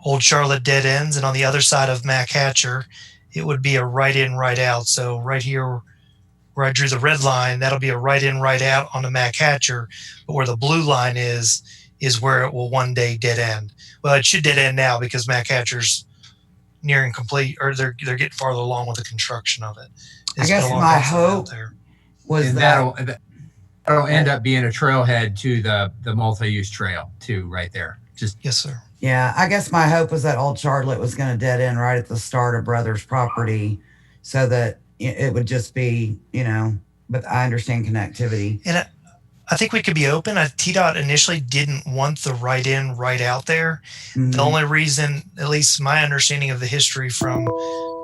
Speaker 16: Old Charlotte dead ends, and on the other side of Mac Hatcher, it would be a right in, right out. So right here where I drew the red line, that'll be a right in, right out on the Mac Hatcher. But where the blue line is where it will one day dead end. Well, it should dead end now because Mac Hatcher's nearing complete, or they're getting farther along with the construction of it.
Speaker 10: I guess my hope was
Speaker 1: that'll end up being a trailhead to the multi-use trail too, right there. Just
Speaker 16: yes, sir.
Speaker 10: Yeah, I guess my hope was that Old Charlotte was going to dead end right at the start of Brothers property, so that it would just be, but I understand connectivity.
Speaker 16: And I think we could be open. TDOT initially didn't want the right in, right out there. Mm-hmm. The only reason, at least my understanding of the history from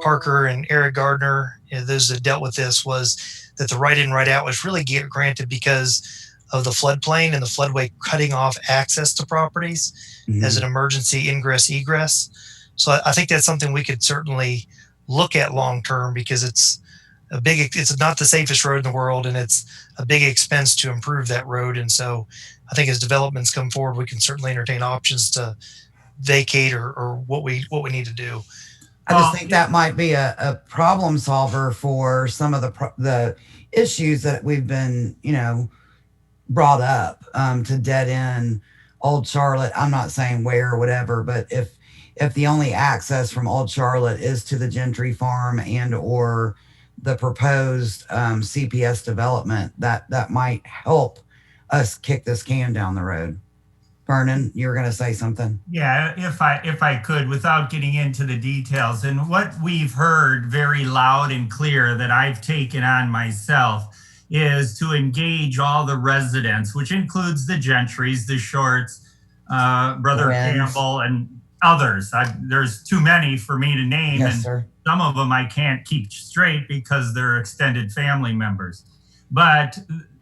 Speaker 16: Parker and Eric Gardner, those that dealt with this, was that the right in, right out was really granted because of the floodplain and the floodway cutting off access to properties as an emergency ingress egress. So I think that's something we could certainly look at long term, because it's not the safest road in the world, and it's a big expense to improve that road. And so I think as developments come forward, we can certainly entertain options to vacate or what we need to do.
Speaker 10: I just think that might be a problem solver for some of the issues that we've been, brought up to dead end Old Charlotte. I'm not saying where or whatever, but if the only access from Old Charlotte is to the Gentry farm and or the proposed CPS development, that might help us kick this can down the road. Vernon, you were going to say something?
Speaker 15: Yeah, if I could, without getting into the details. And what we've heard very loud and clear that I've taken on myself is to engage all the residents, which includes the Gentrys, the Shorts, Brother Campbell, and others. There's too many for me to name.
Speaker 10: Yes,
Speaker 15: and
Speaker 10: sir.
Speaker 15: Some of them I can't keep straight because they're extended family members. But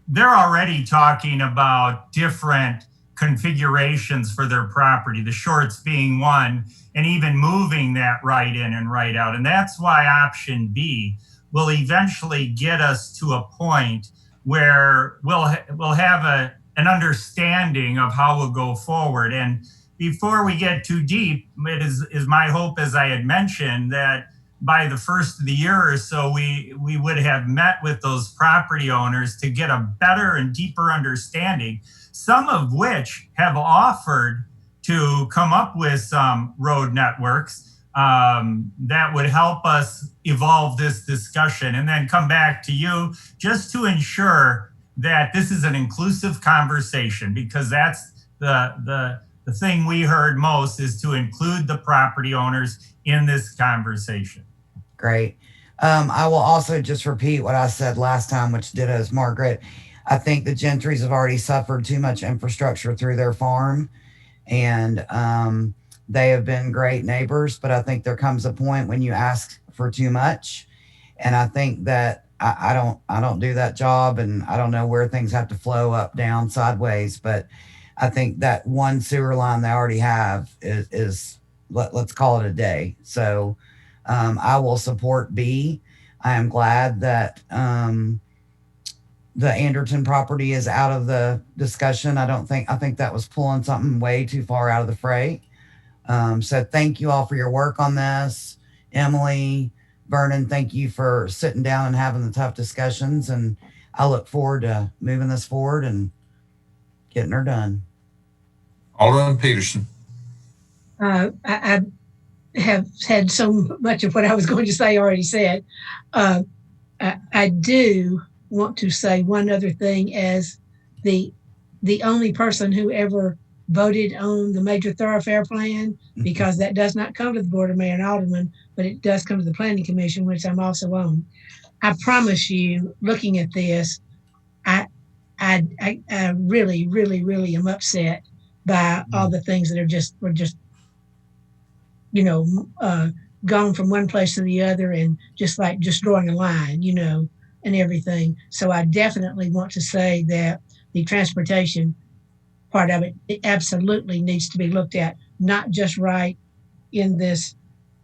Speaker 15: they're already talking about different configurations for their property, the Shorts being one, and even moving that right in and right out. And that's why option B will eventually get us to a point where we'll have an understanding of how we'll go forward. And before we get too deep, it is my hope, as I had mentioned, that by the first of the year or so, we would have met with those property owners to get a better and deeper understanding, some of which have offered to come up with some road networks that would help us evolve this discussion, and then come back to you just to ensure that this is an inclusive conversation, because that's the thing we heard most, is to include the property owners in this conversation.
Speaker 10: Great. I will also just repeat what I said last time, which dittos Margaret. I think the Gentrys have already suffered too much infrastructure through their farm, and they have been great neighbors, but I think there comes a point when you ask for too much. And I think that I don't do that job, and I don't know where things have to flow up, down, sideways, but I think that one sewer line they already have is let's call it a day. So I will support B. I am glad that the Anderton property is out of the discussion. I think that was pulling something way too far out of the fray. So thank you all for your work on this. Emily, Vernon, thank you for sitting down and having the tough discussions. And I look forward to moving this forward and getting her done.
Speaker 20: Alderman Peterson.
Speaker 4: I have had so much of what I was going to say already said. I do want to say one other thing, as the only person who ever voted on the major thoroughfare plan, because that does not come to the Board of Mayor and Aldermen, but it does come to the Planning Commission, which I'm also on. I promise you, looking at this, I really, really, really am upset by all the things that were just gone from one place to the other, and just drawing a line, and everything. So I definitely want to say that the transportation part of it absolutely needs to be looked at, not just right in this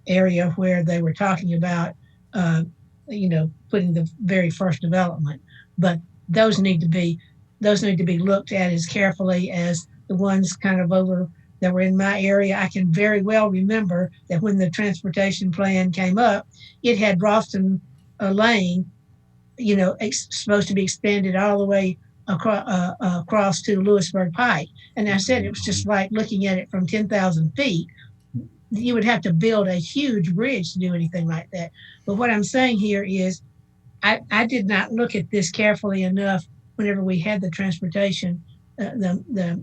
Speaker 4: area where they were talking about, putting the very first development, but those need to be looked at as carefully as the ones kind of over that were in my area. I can very well remember that when the transportation plan came up, it had Ralston Lane, supposed to be expanded all the way across to Lewisburg Pike. And I said it was just like looking at it from 10,000 feet. You would have to build a huge bridge to do anything like that. But what I'm saying here is I did not look at this carefully enough whenever we had the transportation, the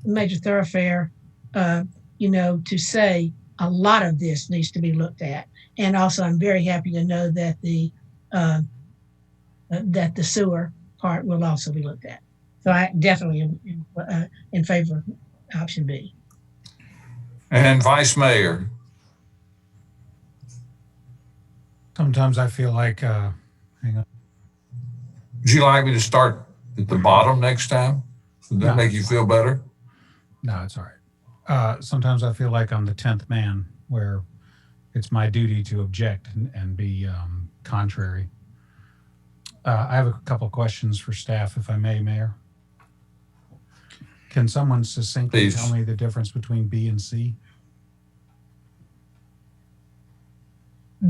Speaker 4: major thoroughfare, to say a lot of this needs to be looked at. And also, I'm very happy to know that the sewer part will also be looked at. So I definitely am in favor of option B.
Speaker 20: And Vice Mayor.
Speaker 9: Sometimes I feel like, hang on.
Speaker 20: Would you like me to start at the bottom next time? Would that
Speaker 9: No.
Speaker 20: make you feel better?
Speaker 9: No, it's all right. Sometimes I feel like I'm the 10th man, where it's my duty to object and be contrary. I have a couple of questions for staff, if I may, Mayor. Can someone succinctly
Speaker 20: Please.
Speaker 9: tell me the difference between B and C?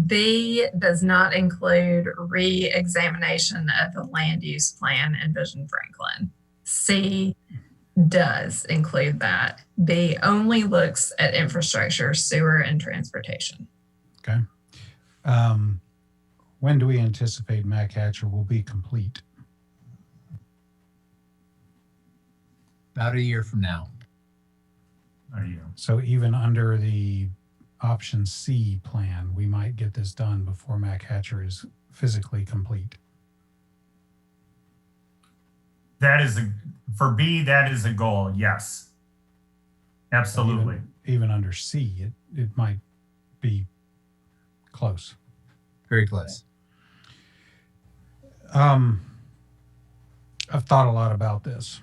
Speaker 21: B does not include re-examination of the land use plan in Vision Franklin. C does include that. B only looks at infrastructure, sewer, and transportation.
Speaker 9: Okay. When do we anticipate Mac Hatcher will be complete?
Speaker 1: About a year from now.
Speaker 9: So even under the option C plan, we might get this done before Mac Hatcher is physically complete.
Speaker 15: For B, that is a goal, yes. Absolutely.
Speaker 9: Even under C, it might be close.
Speaker 1: Very close.
Speaker 9: I've thought a lot about this,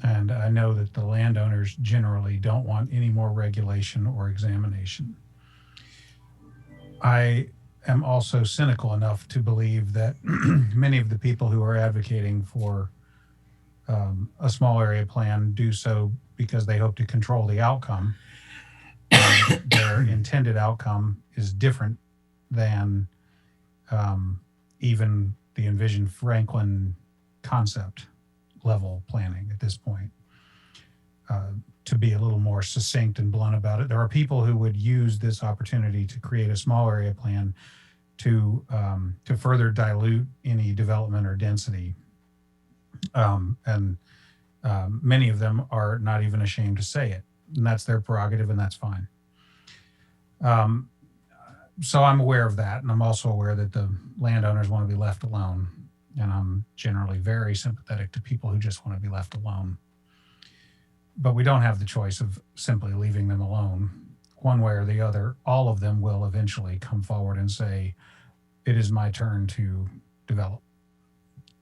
Speaker 9: and I know that the landowners generally don't want any more regulation or examination. I am also cynical enough to believe that many of the people who are advocating for a small area plan do so because they hope to control the outcome. And their intended outcome is different than even the envisioned Franklin concept level planning at this point. to be a little more succinct and blunt about it, there are people who would use this opportunity to create a small area plan to further dilute any development or density. Many of them are not even ashamed to say it, and that's their prerogative, and that's fine. So I'm aware of that, and I'm also aware that the landowners want to be left alone, and I'm generally very sympathetic to people who just want to be left alone. But we don't have the choice of simply leaving them alone. One way or the other, all of them will eventually come forward and say, it is my turn to develop.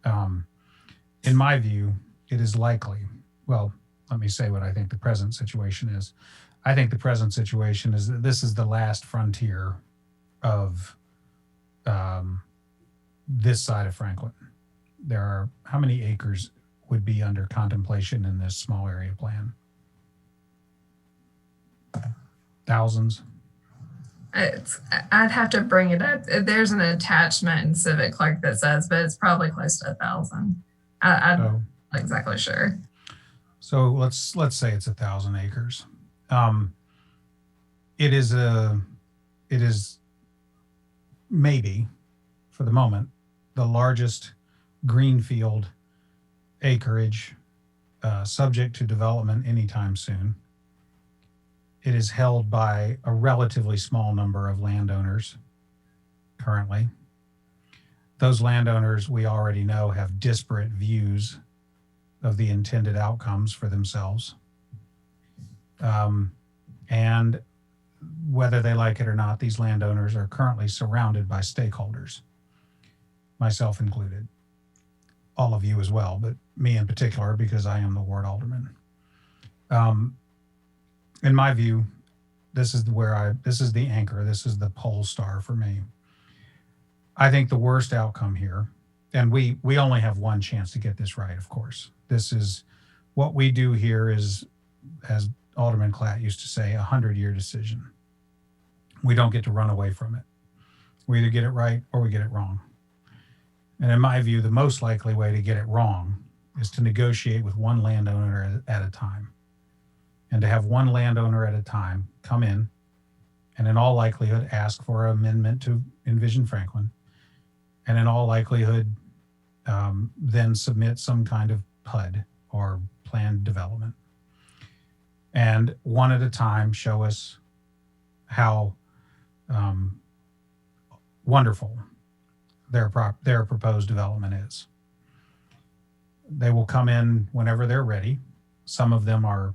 Speaker 9: In my view, it is likely, well, let me say what I think the present situation is. I think the present situation is that this is the last frontier of this side of Franklin. There are, how many acres would be under contemplation in this small area plan? Thousands?
Speaker 21: I'd have to bring it up. There's an attachment in Civic Clerk that says, but it's probably close to 1,000. I'm not exactly sure.
Speaker 9: So let's say it's 1,000 acres. It is maybe, for the moment, the largest greenfield acreage subject to development anytime soon. It is held by a relatively small number of landowners currently. Those landowners, we already know, have disparate views of the intended outcomes for themselves. And whether they like it or not, these landowners are currently surrounded by stakeholders, myself included. All of you as well, but me in particular, because I am the ward alderman. In my view, this is the anchor, this is the pole star for me. I think the worst outcome here, and we only have one chance to get this right, of course. This is, what we do here is, as Alderman Klatt used to say, 100-year decision. We don't get to run away from it. We either get it right or we get it wrong. And in my view, the most likely way to get it wrong is to negotiate with one landowner at a time. And to have one landowner at a time come in and in all likelihood ask for an amendment to Envision Franklin, and in all likelihood then submit some kind of PUD or planned development. And one at a time show us how wonderful their proposed development is. They will come in whenever they're ready. Some of them are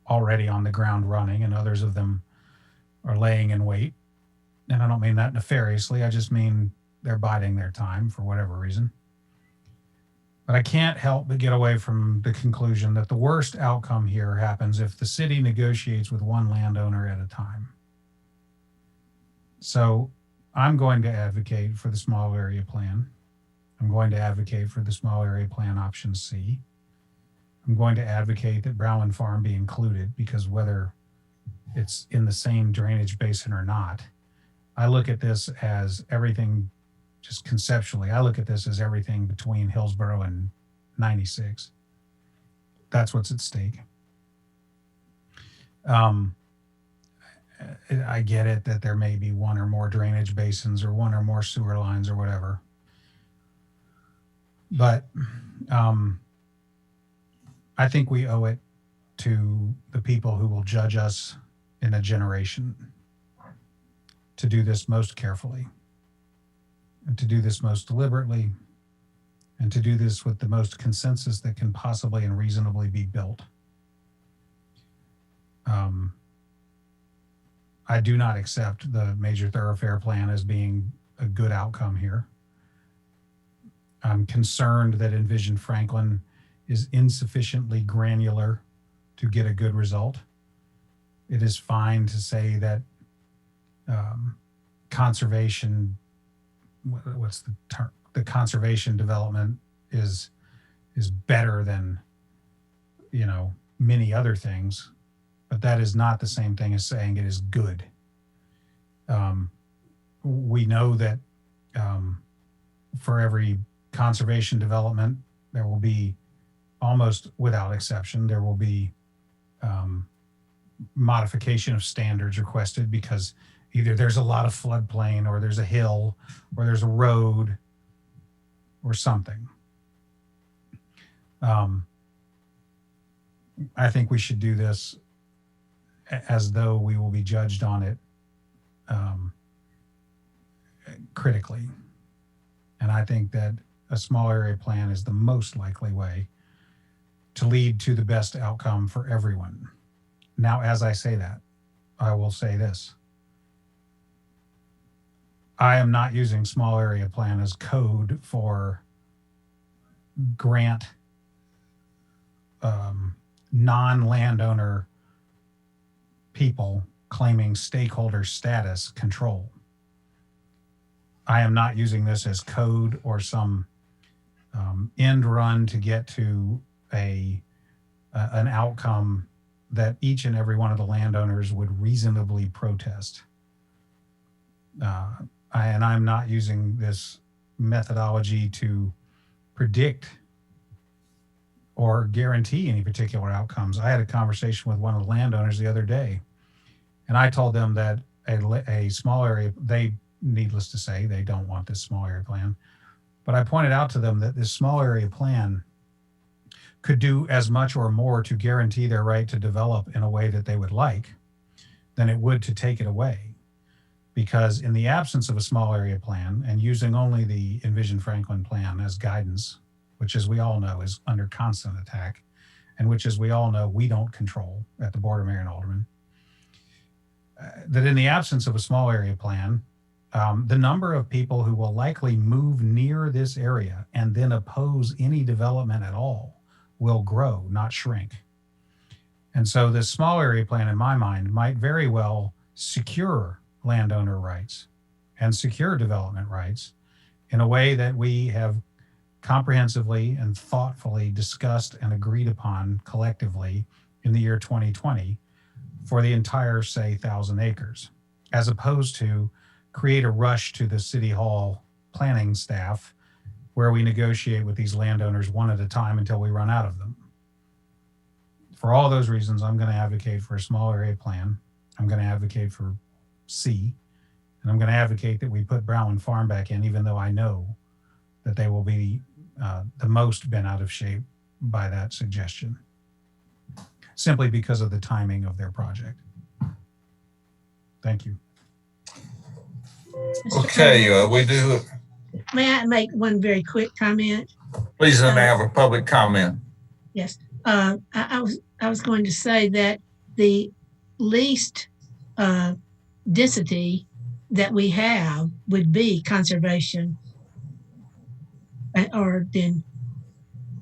Speaker 9: already on the ground running, and others of them are laying in wait. And I don't mean that nefariously. I just mean they're biding their time for whatever reason. But I can't help but get away from the conclusion that the worst outcome here happens if the city negotiates with one landowner at a time. So I'm going to advocate for the small area plan. I'm going to advocate for the small area plan option C. I'm going to advocate that Brown Farm be included, because whether it's in the same drainage basin or not, I look at this as everything, just conceptually, I look at this as everything between Hillsborough and 96. That's what's at stake. I get it that there may be one or more drainage basins or one or more sewer lines or whatever. But I think we owe it to the people who will judge us in a generation to do this most carefully, and to do this most deliberately, and to do this with the most consensus that can possibly and reasonably be built. I do not accept the major thoroughfare plan as being a good outcome here. I'm concerned that Envision Franklin is insufficiently granular to get a good result. It is fine to say that conservation, what's the term? The conservation development is better than, many other things, but that is not the same thing as saying it is good. We know that for every conservation development, there will be, almost without exception, there will be modification of standards requested because either there's a lot of floodplain or there's a hill or there's a road or something. I think we should do this as though we will be judged on it critically. And I think that a small area plan is the most likely way to lead to the best outcome for everyone. Now, as I say that, I will say this. I am not using small area plan as code for grant non-landowner people claiming stakeholder status control. I am not using this as code or some end run to get to an outcome that each and every one of the landowners would reasonably protest. And I'm not using this methodology to predict or guarantee any particular outcomes. I had a conversation with one of the landowners the other day, and I told them that a small area, needless to say, they don't want this small area plan. But I pointed out to them that this small area plan could do as much or more to guarantee their right to develop in a way that they would like than it would to take it away. Because in the absence of a small area plan and using only the Envision Franklin plan as guidance, which as we all know is under constant attack, and which as we all know we don't control at the Board of Mayor and Aldermen, that in the absence of a small area plan, the number of people who will likely move near this area and then oppose any development at all will grow, not shrink. And so this small area plan, in my mind, might very well secure landowner rights and secure development rights in a way that we have comprehensively and thoughtfully discussed and agreed upon collectively in the year 2020 for the entire, say, 1,000 acres, as opposed to create a rush to the City Hall planning staff where we negotiate with these landowners one at a time until we run out of them. For all those reasons, I'm going to advocate for a small area plan. I'm going to advocate for C, and I'm going to advocate that we put Brownland Farm back in, even though I know that they will be the most bent out of shape by that suggestion, simply because of the timing of their project. Thank you.
Speaker 20: Okay, we do.
Speaker 4: May I make one very quick comment?
Speaker 20: Please, then have a public comment.
Speaker 4: Yes. I was going to say that the least density that we have would be conservation, or then,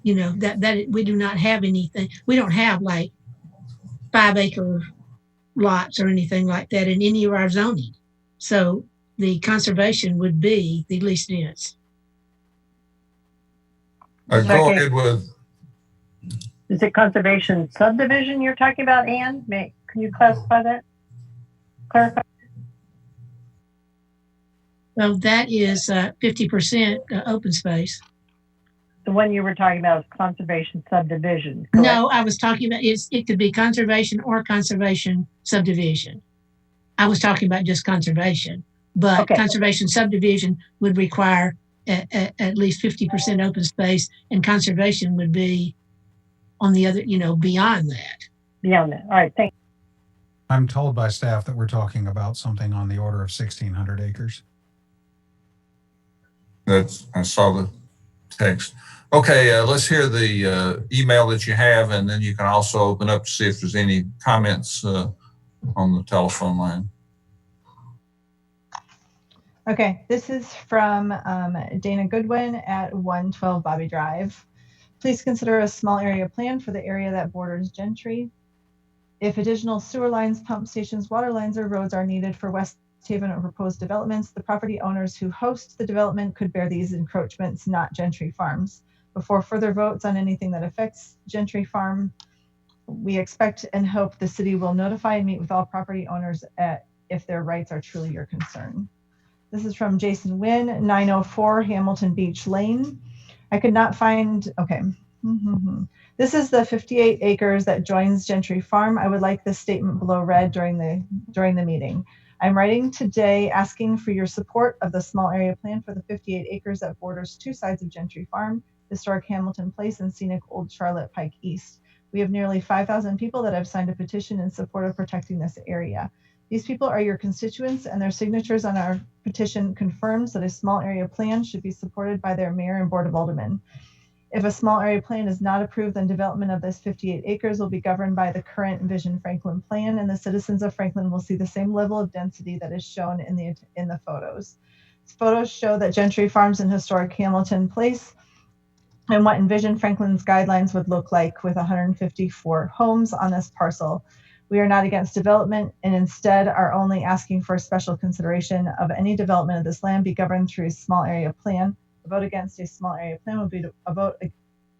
Speaker 4: that we do not have anything. We don't have like 5-acre lots or anything like that in any of our zoning. So the conservation would be the least dense.
Speaker 20: Go ahead with.
Speaker 12: Is it conservation subdivision you're talking about, Ann? Can you classify that? Clarify.
Speaker 4: Well, that is 50% open space.
Speaker 12: The one you were talking about is conservation subdivision. Correct?
Speaker 4: No, I was talking about it could be conservation or conservation subdivision. I was talking about just conservation, but okay. Conservation subdivision would require at least 50% open space, and conservation would be on the other, beyond that.
Speaker 12: Beyond that. All right, thank you.
Speaker 9: I'm told by staff that we're talking about something on the order of 1,600 acres.
Speaker 20: I saw the text. Okay, let's hear the email that you have, and then you can also open up to see if there's any comments on the telephone line.
Speaker 5: Okay, this is from Dana Goodwin at 112 Bobby Drive. Please consider a small area plan for the area that borders Gentry. If additional sewer lines, pump stations, water lines, or roads are needed for West Haven or proposed developments, the property owners who host the development could bear these encroachments, not Gentry Farms. Before further votes on anything that affects Gentry Farm, we expect and hope the city will notify and meet with all property owners if their rights are truly your concern. This is from Jason Wynn, 904 Hamilton Beach Lane. I could not find, okay. This is the 58 acres that joins Gentry Farm. I would like this statement below read during the meeting. I'm writing today asking for your support of the small area plan for the 58 acres that borders two sides of Gentry Farm, historic Hamilton Place and scenic Old Charlotte Pike East. We have nearly 5,000 people that have signed a petition in support of protecting this area. These people are your constituents, and their signatures on our petition confirms that a small area plan should be supported by their mayor and board of aldermen. If a small area plan is not approved, then development of this 58 acres will be governed by the current Envision Franklin plan, and the citizens of Franklin will see the same level of density that is shown in the photos. Photos show that Gentry Farms in historic Hamilton Place and what Envision Franklin's guidelines would look like with 154 homes on this parcel. We are not against development and instead are only asking for special consideration of any development of this land be governed through a small area plan. A vote against a small area plan would be a vote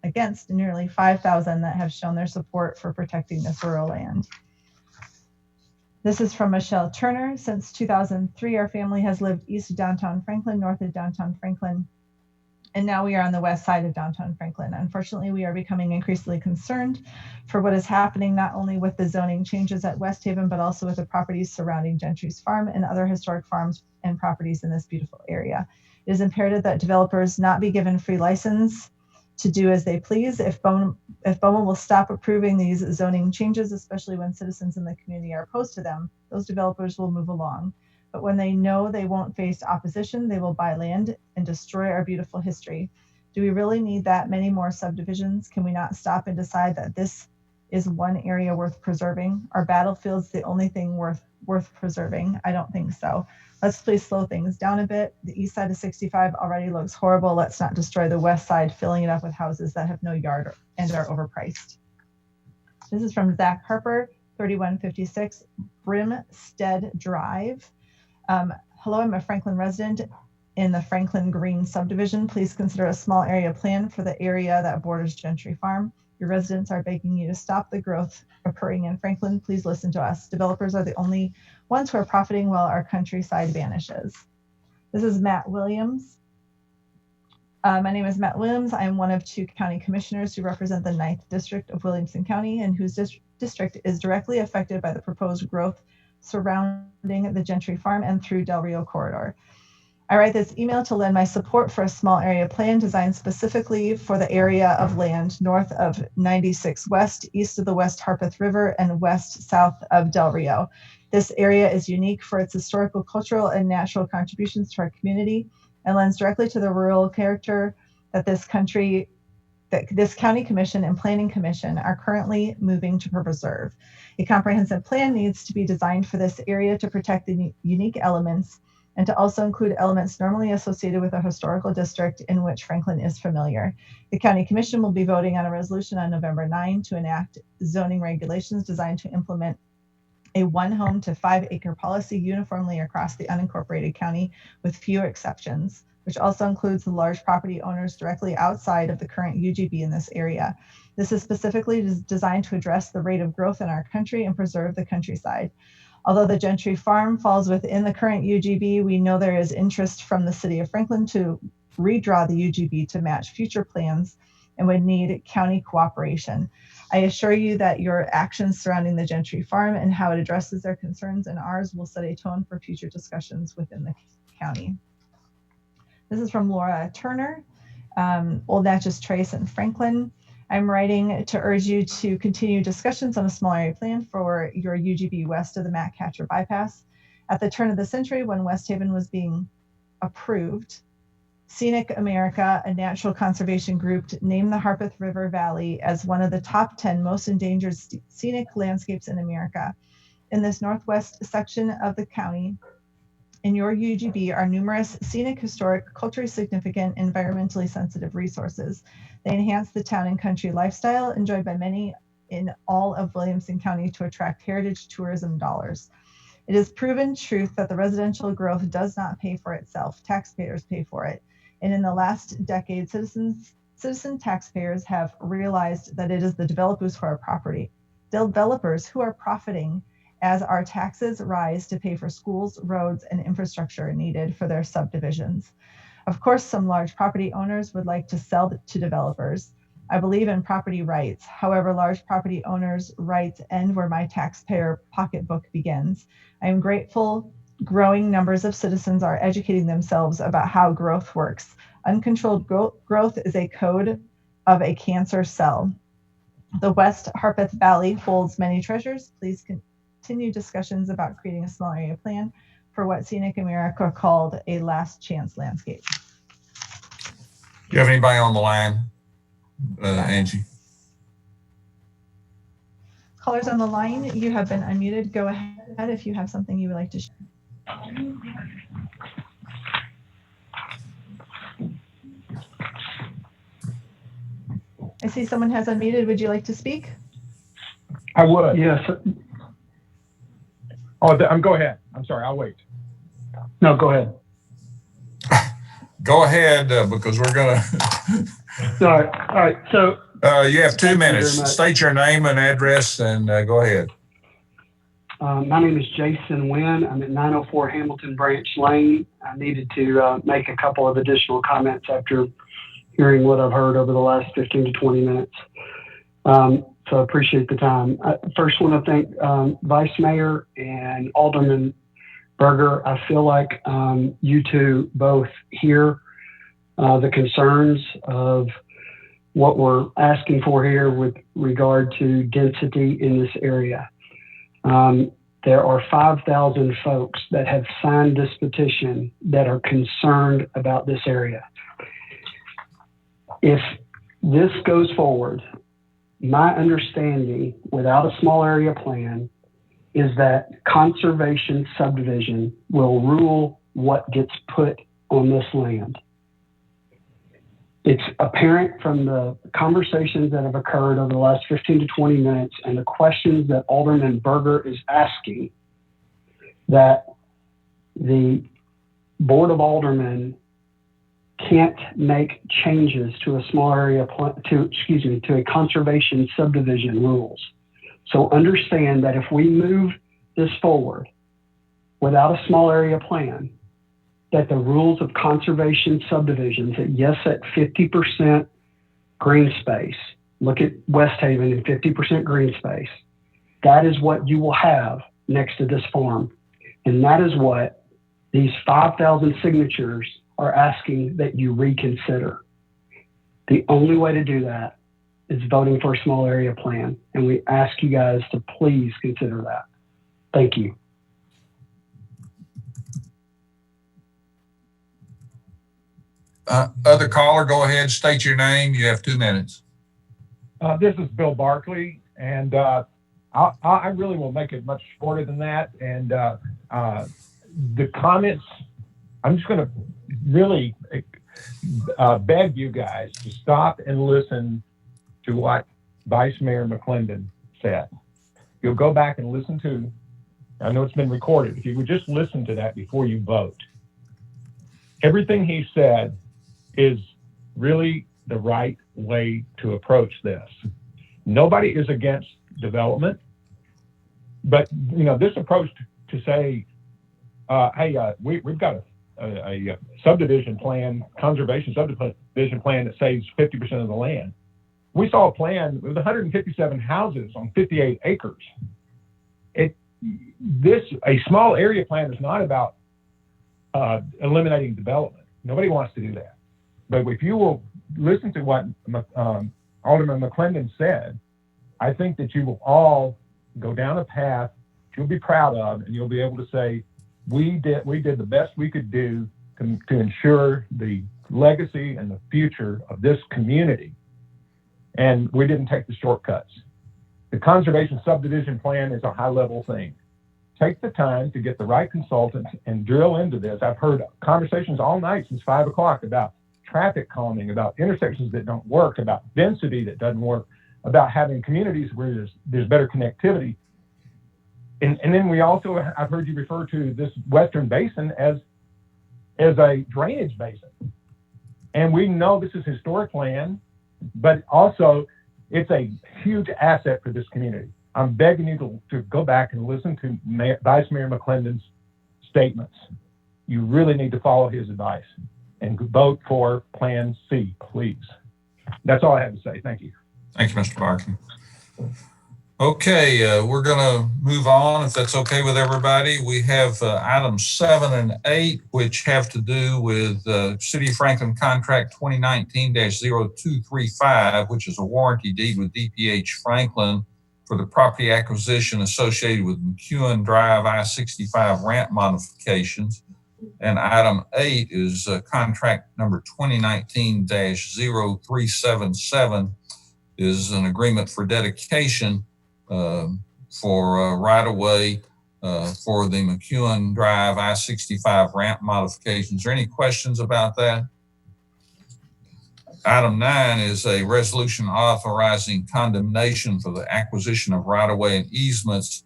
Speaker 5: against nearly 5,000 that have shown their support for protecting this rural land. This is from Michelle Turner. Since 2003, our family has lived east of downtown Franklin, north of downtown Franklin, and now we are on the west side of downtown Franklin. Unfortunately, we are becoming increasingly concerned for what is happening not only with the zoning changes at West Haven, but also with the properties surrounding Gentry's Farm and other historic farms and properties in this beautiful area. It is imperative that developers not be given free license to do as they please. If BOMA will stop approving these zoning changes, especially when citizens in the community are opposed to them, those developers will move along. But when they know they won't face opposition, they will buy land and destroy our beautiful history. Do we really need that many more subdivisions? Can we not stop and decide that this is one area worth preserving? Are battlefields the only thing worth preserving? I don't think so. Let's please slow things down a bit. The east side of 65 already looks horrible. Let's not destroy the west side, filling it up with houses that have no yard and are overpriced. This is from Zach Harper, 3156 Brimstead Drive. Hello, I'm a Franklin resident in the Franklin Green subdivision. Please consider a small area plan for the area that borders Gentry Farm. Your residents are begging you to stop the growth occurring in Franklin. Please listen to us. Developers are the only ones who are profiting while our countryside vanishes. This is Matt Williams. My name is Matt Williams. I'm one of two county commissioners who represent the 9th District of Williamson County and whose district is directly affected by the proposed growth surrounding the Gentry Farm and through Del Rio corridor. I write this email to lend my support for a small area plan designed specifically for the area of land north of 96 West, east of the West Harpeth River, and west-south of Del Rio. This area is unique for its historical, cultural, and natural contributions to our community and lends directly to the rural character that this county commission and planning commission are currently moving to preserve. A comprehensive plan needs to be designed for this area to protect the unique elements and to also include elements normally associated with a historical district in which Franklin is familiar. The County Commission will be voting on a resolution on November 9 to enact zoning regulations designed to implement a 1 home to 5 acre policy uniformly across the unincorporated county with few exceptions, which also includes the large property owners directly outside of the current UGB in this area. This is specifically designed to address the rate of growth in our country and preserve the countryside. Although the Gentry Farm falls within the current UGB, we know there is interest from the city of Franklin to redraw the UGB to match future plans and would need county cooperation. I assure you that your actions surrounding the Gentry Farm and how it addresses their concerns and ours will set a tone for future discussions within the county. This is from Laura Turner, Old Natchez Trace in Franklin. I'm writing to urge you to continue discussions on a small area plan for your UGB west of the Matt Catcher bypass. At the turn of the century, when West Haven was being approved, Scenic America, a natural conservation group, named the Harpeth River Valley as one of the top 10 most endangered scenic landscapes in America. In this northwest section of the county, in your UGB are numerous scenic, historic, culturally significant, environmentally sensitive resources. They enhance the town and country lifestyle enjoyed by many in all of Williamson County to attract heritage tourism dollars. It is proven truth that the residential growth does not pay for itself. Taxpayers pay for it. And in the last decade, citizen taxpayers have realized that it is the developers who are profiting as our taxes rise to pay for schools, roads, and infrastructure needed for their subdivisions. Of course, some large property owners would like to sell to developers. I believe in property rights. However, large property owners' rights end where my taxpayer pocketbook begins. I am grateful growing numbers of citizens are educating themselves about how growth works. Uncontrolled growth is a code of a cancer cell. The West Harpeth Valley holds many treasures. Please continue discussions about creating a small area plan for what Scenic America called a last chance landscape.
Speaker 20: Do you have anybody on the line, Angie?
Speaker 5: Callers on the line, you have been unmuted. Go ahead if you have something you would like to share. I see someone has unmuted. Would you like to speak?
Speaker 6: I would. Yes. Oh, go ahead. I'm sorry. I'll wait. No, go ahead.
Speaker 20: Go ahead, because we're going to.
Speaker 6: All right. So
Speaker 20: you have 2 minutes. State your name and address and go ahead.
Speaker 6: My name is Jason Wynn. I'm at 904 Hamilton Branch Lane. I needed to make a couple of additional comments after hearing what I've heard over the last 15 to 20 minutes. So I appreciate the time. I first want to thank Vice Mayor and Alderman Berger. I feel like you two both hear the concerns of what we're asking for here with regard to density in this area. There are 5,000 folks that have signed this petition that are concerned about this area. If this goes forward, my understanding without a small area plan is that conservation subdivision will rule what gets put on this land. It's apparent from the conversations that have occurred over the last 15 to 20 minutes and the questions that Alderman Berger is asking that the Board of Aldermen can't make changes to a small area to a conservation subdivision rules. So understand that if we move this forward without a small area plan, that the rules of conservation subdivisions, that yes, at 50% green space, look at West Haven and 50% green space, that is what you will have next to this farm. And that is what these 5,000 signatures are asking that you reconsider. The only way to do that is voting for a small area plan. And we ask you guys to please consider that. Thank you.
Speaker 20: Other caller, go ahead, state your name. You have 2 minutes.
Speaker 6: This is Bill Barkley, and I really will make it much shorter than that. And the comments, I'm just going to really beg you guys to stop and listen to what Vice Mayor McClendon said. You'll go back and listen to, I know it's been recorded, if you would just listen to that before you vote. Everything he said is really the right way to approach this. Nobody is against development, but you know, this approach to say, hey, we've got a subdivision plan, conservation subdivision plan that saves 50% of the land. We saw a plan with 157 houses on 58 acres. A small area plan is not about eliminating development. Nobody wants to do that. But if you will listen to what Alderman McClendon said, I think that you will all go down a path you'll be proud of, and you'll be able to say, we did the best we could do to ensure the legacy and the future of this community. And we didn't take the shortcuts. The conservation subdivision plan is a high-level thing. Take the time to get the right consultants and drill into this. I've heard conversations all night since 5 o'clock about traffic calming, about intersections that don't work, about density that doesn't work, about having communities where there's better connectivity. And then we also, I've heard you refer to this Western Basin as a drainage basin. And we know this is historic land, but also it's a huge asset for this community. I'm begging you to go back and listen to Vice Mayor McClendon's statements. You really need to follow his advice and vote for Plan C, please.
Speaker 19: That's all I have to say. Thank you.
Speaker 20: Thank you, Mr. Barkey. Okay, we're going to move on, if that's okay with everybody. We have items 7 and 8, which have to do with City of Franklin Contract 2019-0235, which is a warranty deed with DPH Franklin for the property acquisition associated with McEwen Drive I-65 ramp modifications. And item 8 is contract number 2019-0377, is an agreement for dedication for right-of-way for the McEwen Drive I-65 ramp modifications. Is there any questions about that? Item 9 is a resolution authorizing condemnation for the acquisition of right-of-way and easements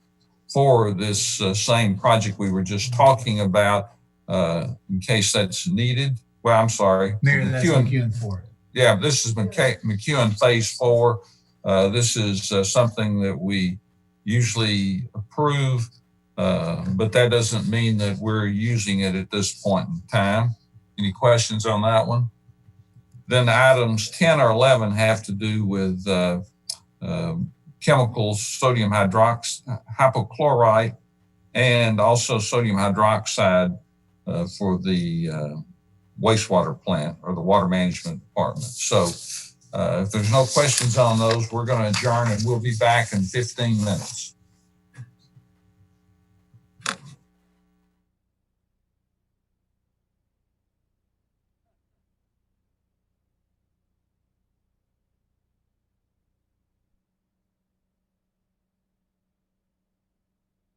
Speaker 20: for this same project we were just talking about, in case that's needed. Well, I'm sorry.
Speaker 1: Mayor, that's McEwen 4.
Speaker 20: Yeah, this is McEwen Phase 4. This is something that we usually approve, but that doesn't mean that we're using it at this point in time. Any questions on that one? Then items 10 or 11 have to do with chemicals, sodium hypochlorite, and also sodium hydroxide for the wastewater plant or the water management department. So if there's no questions on those, we're going to adjourn and we'll be back in 15 minutes.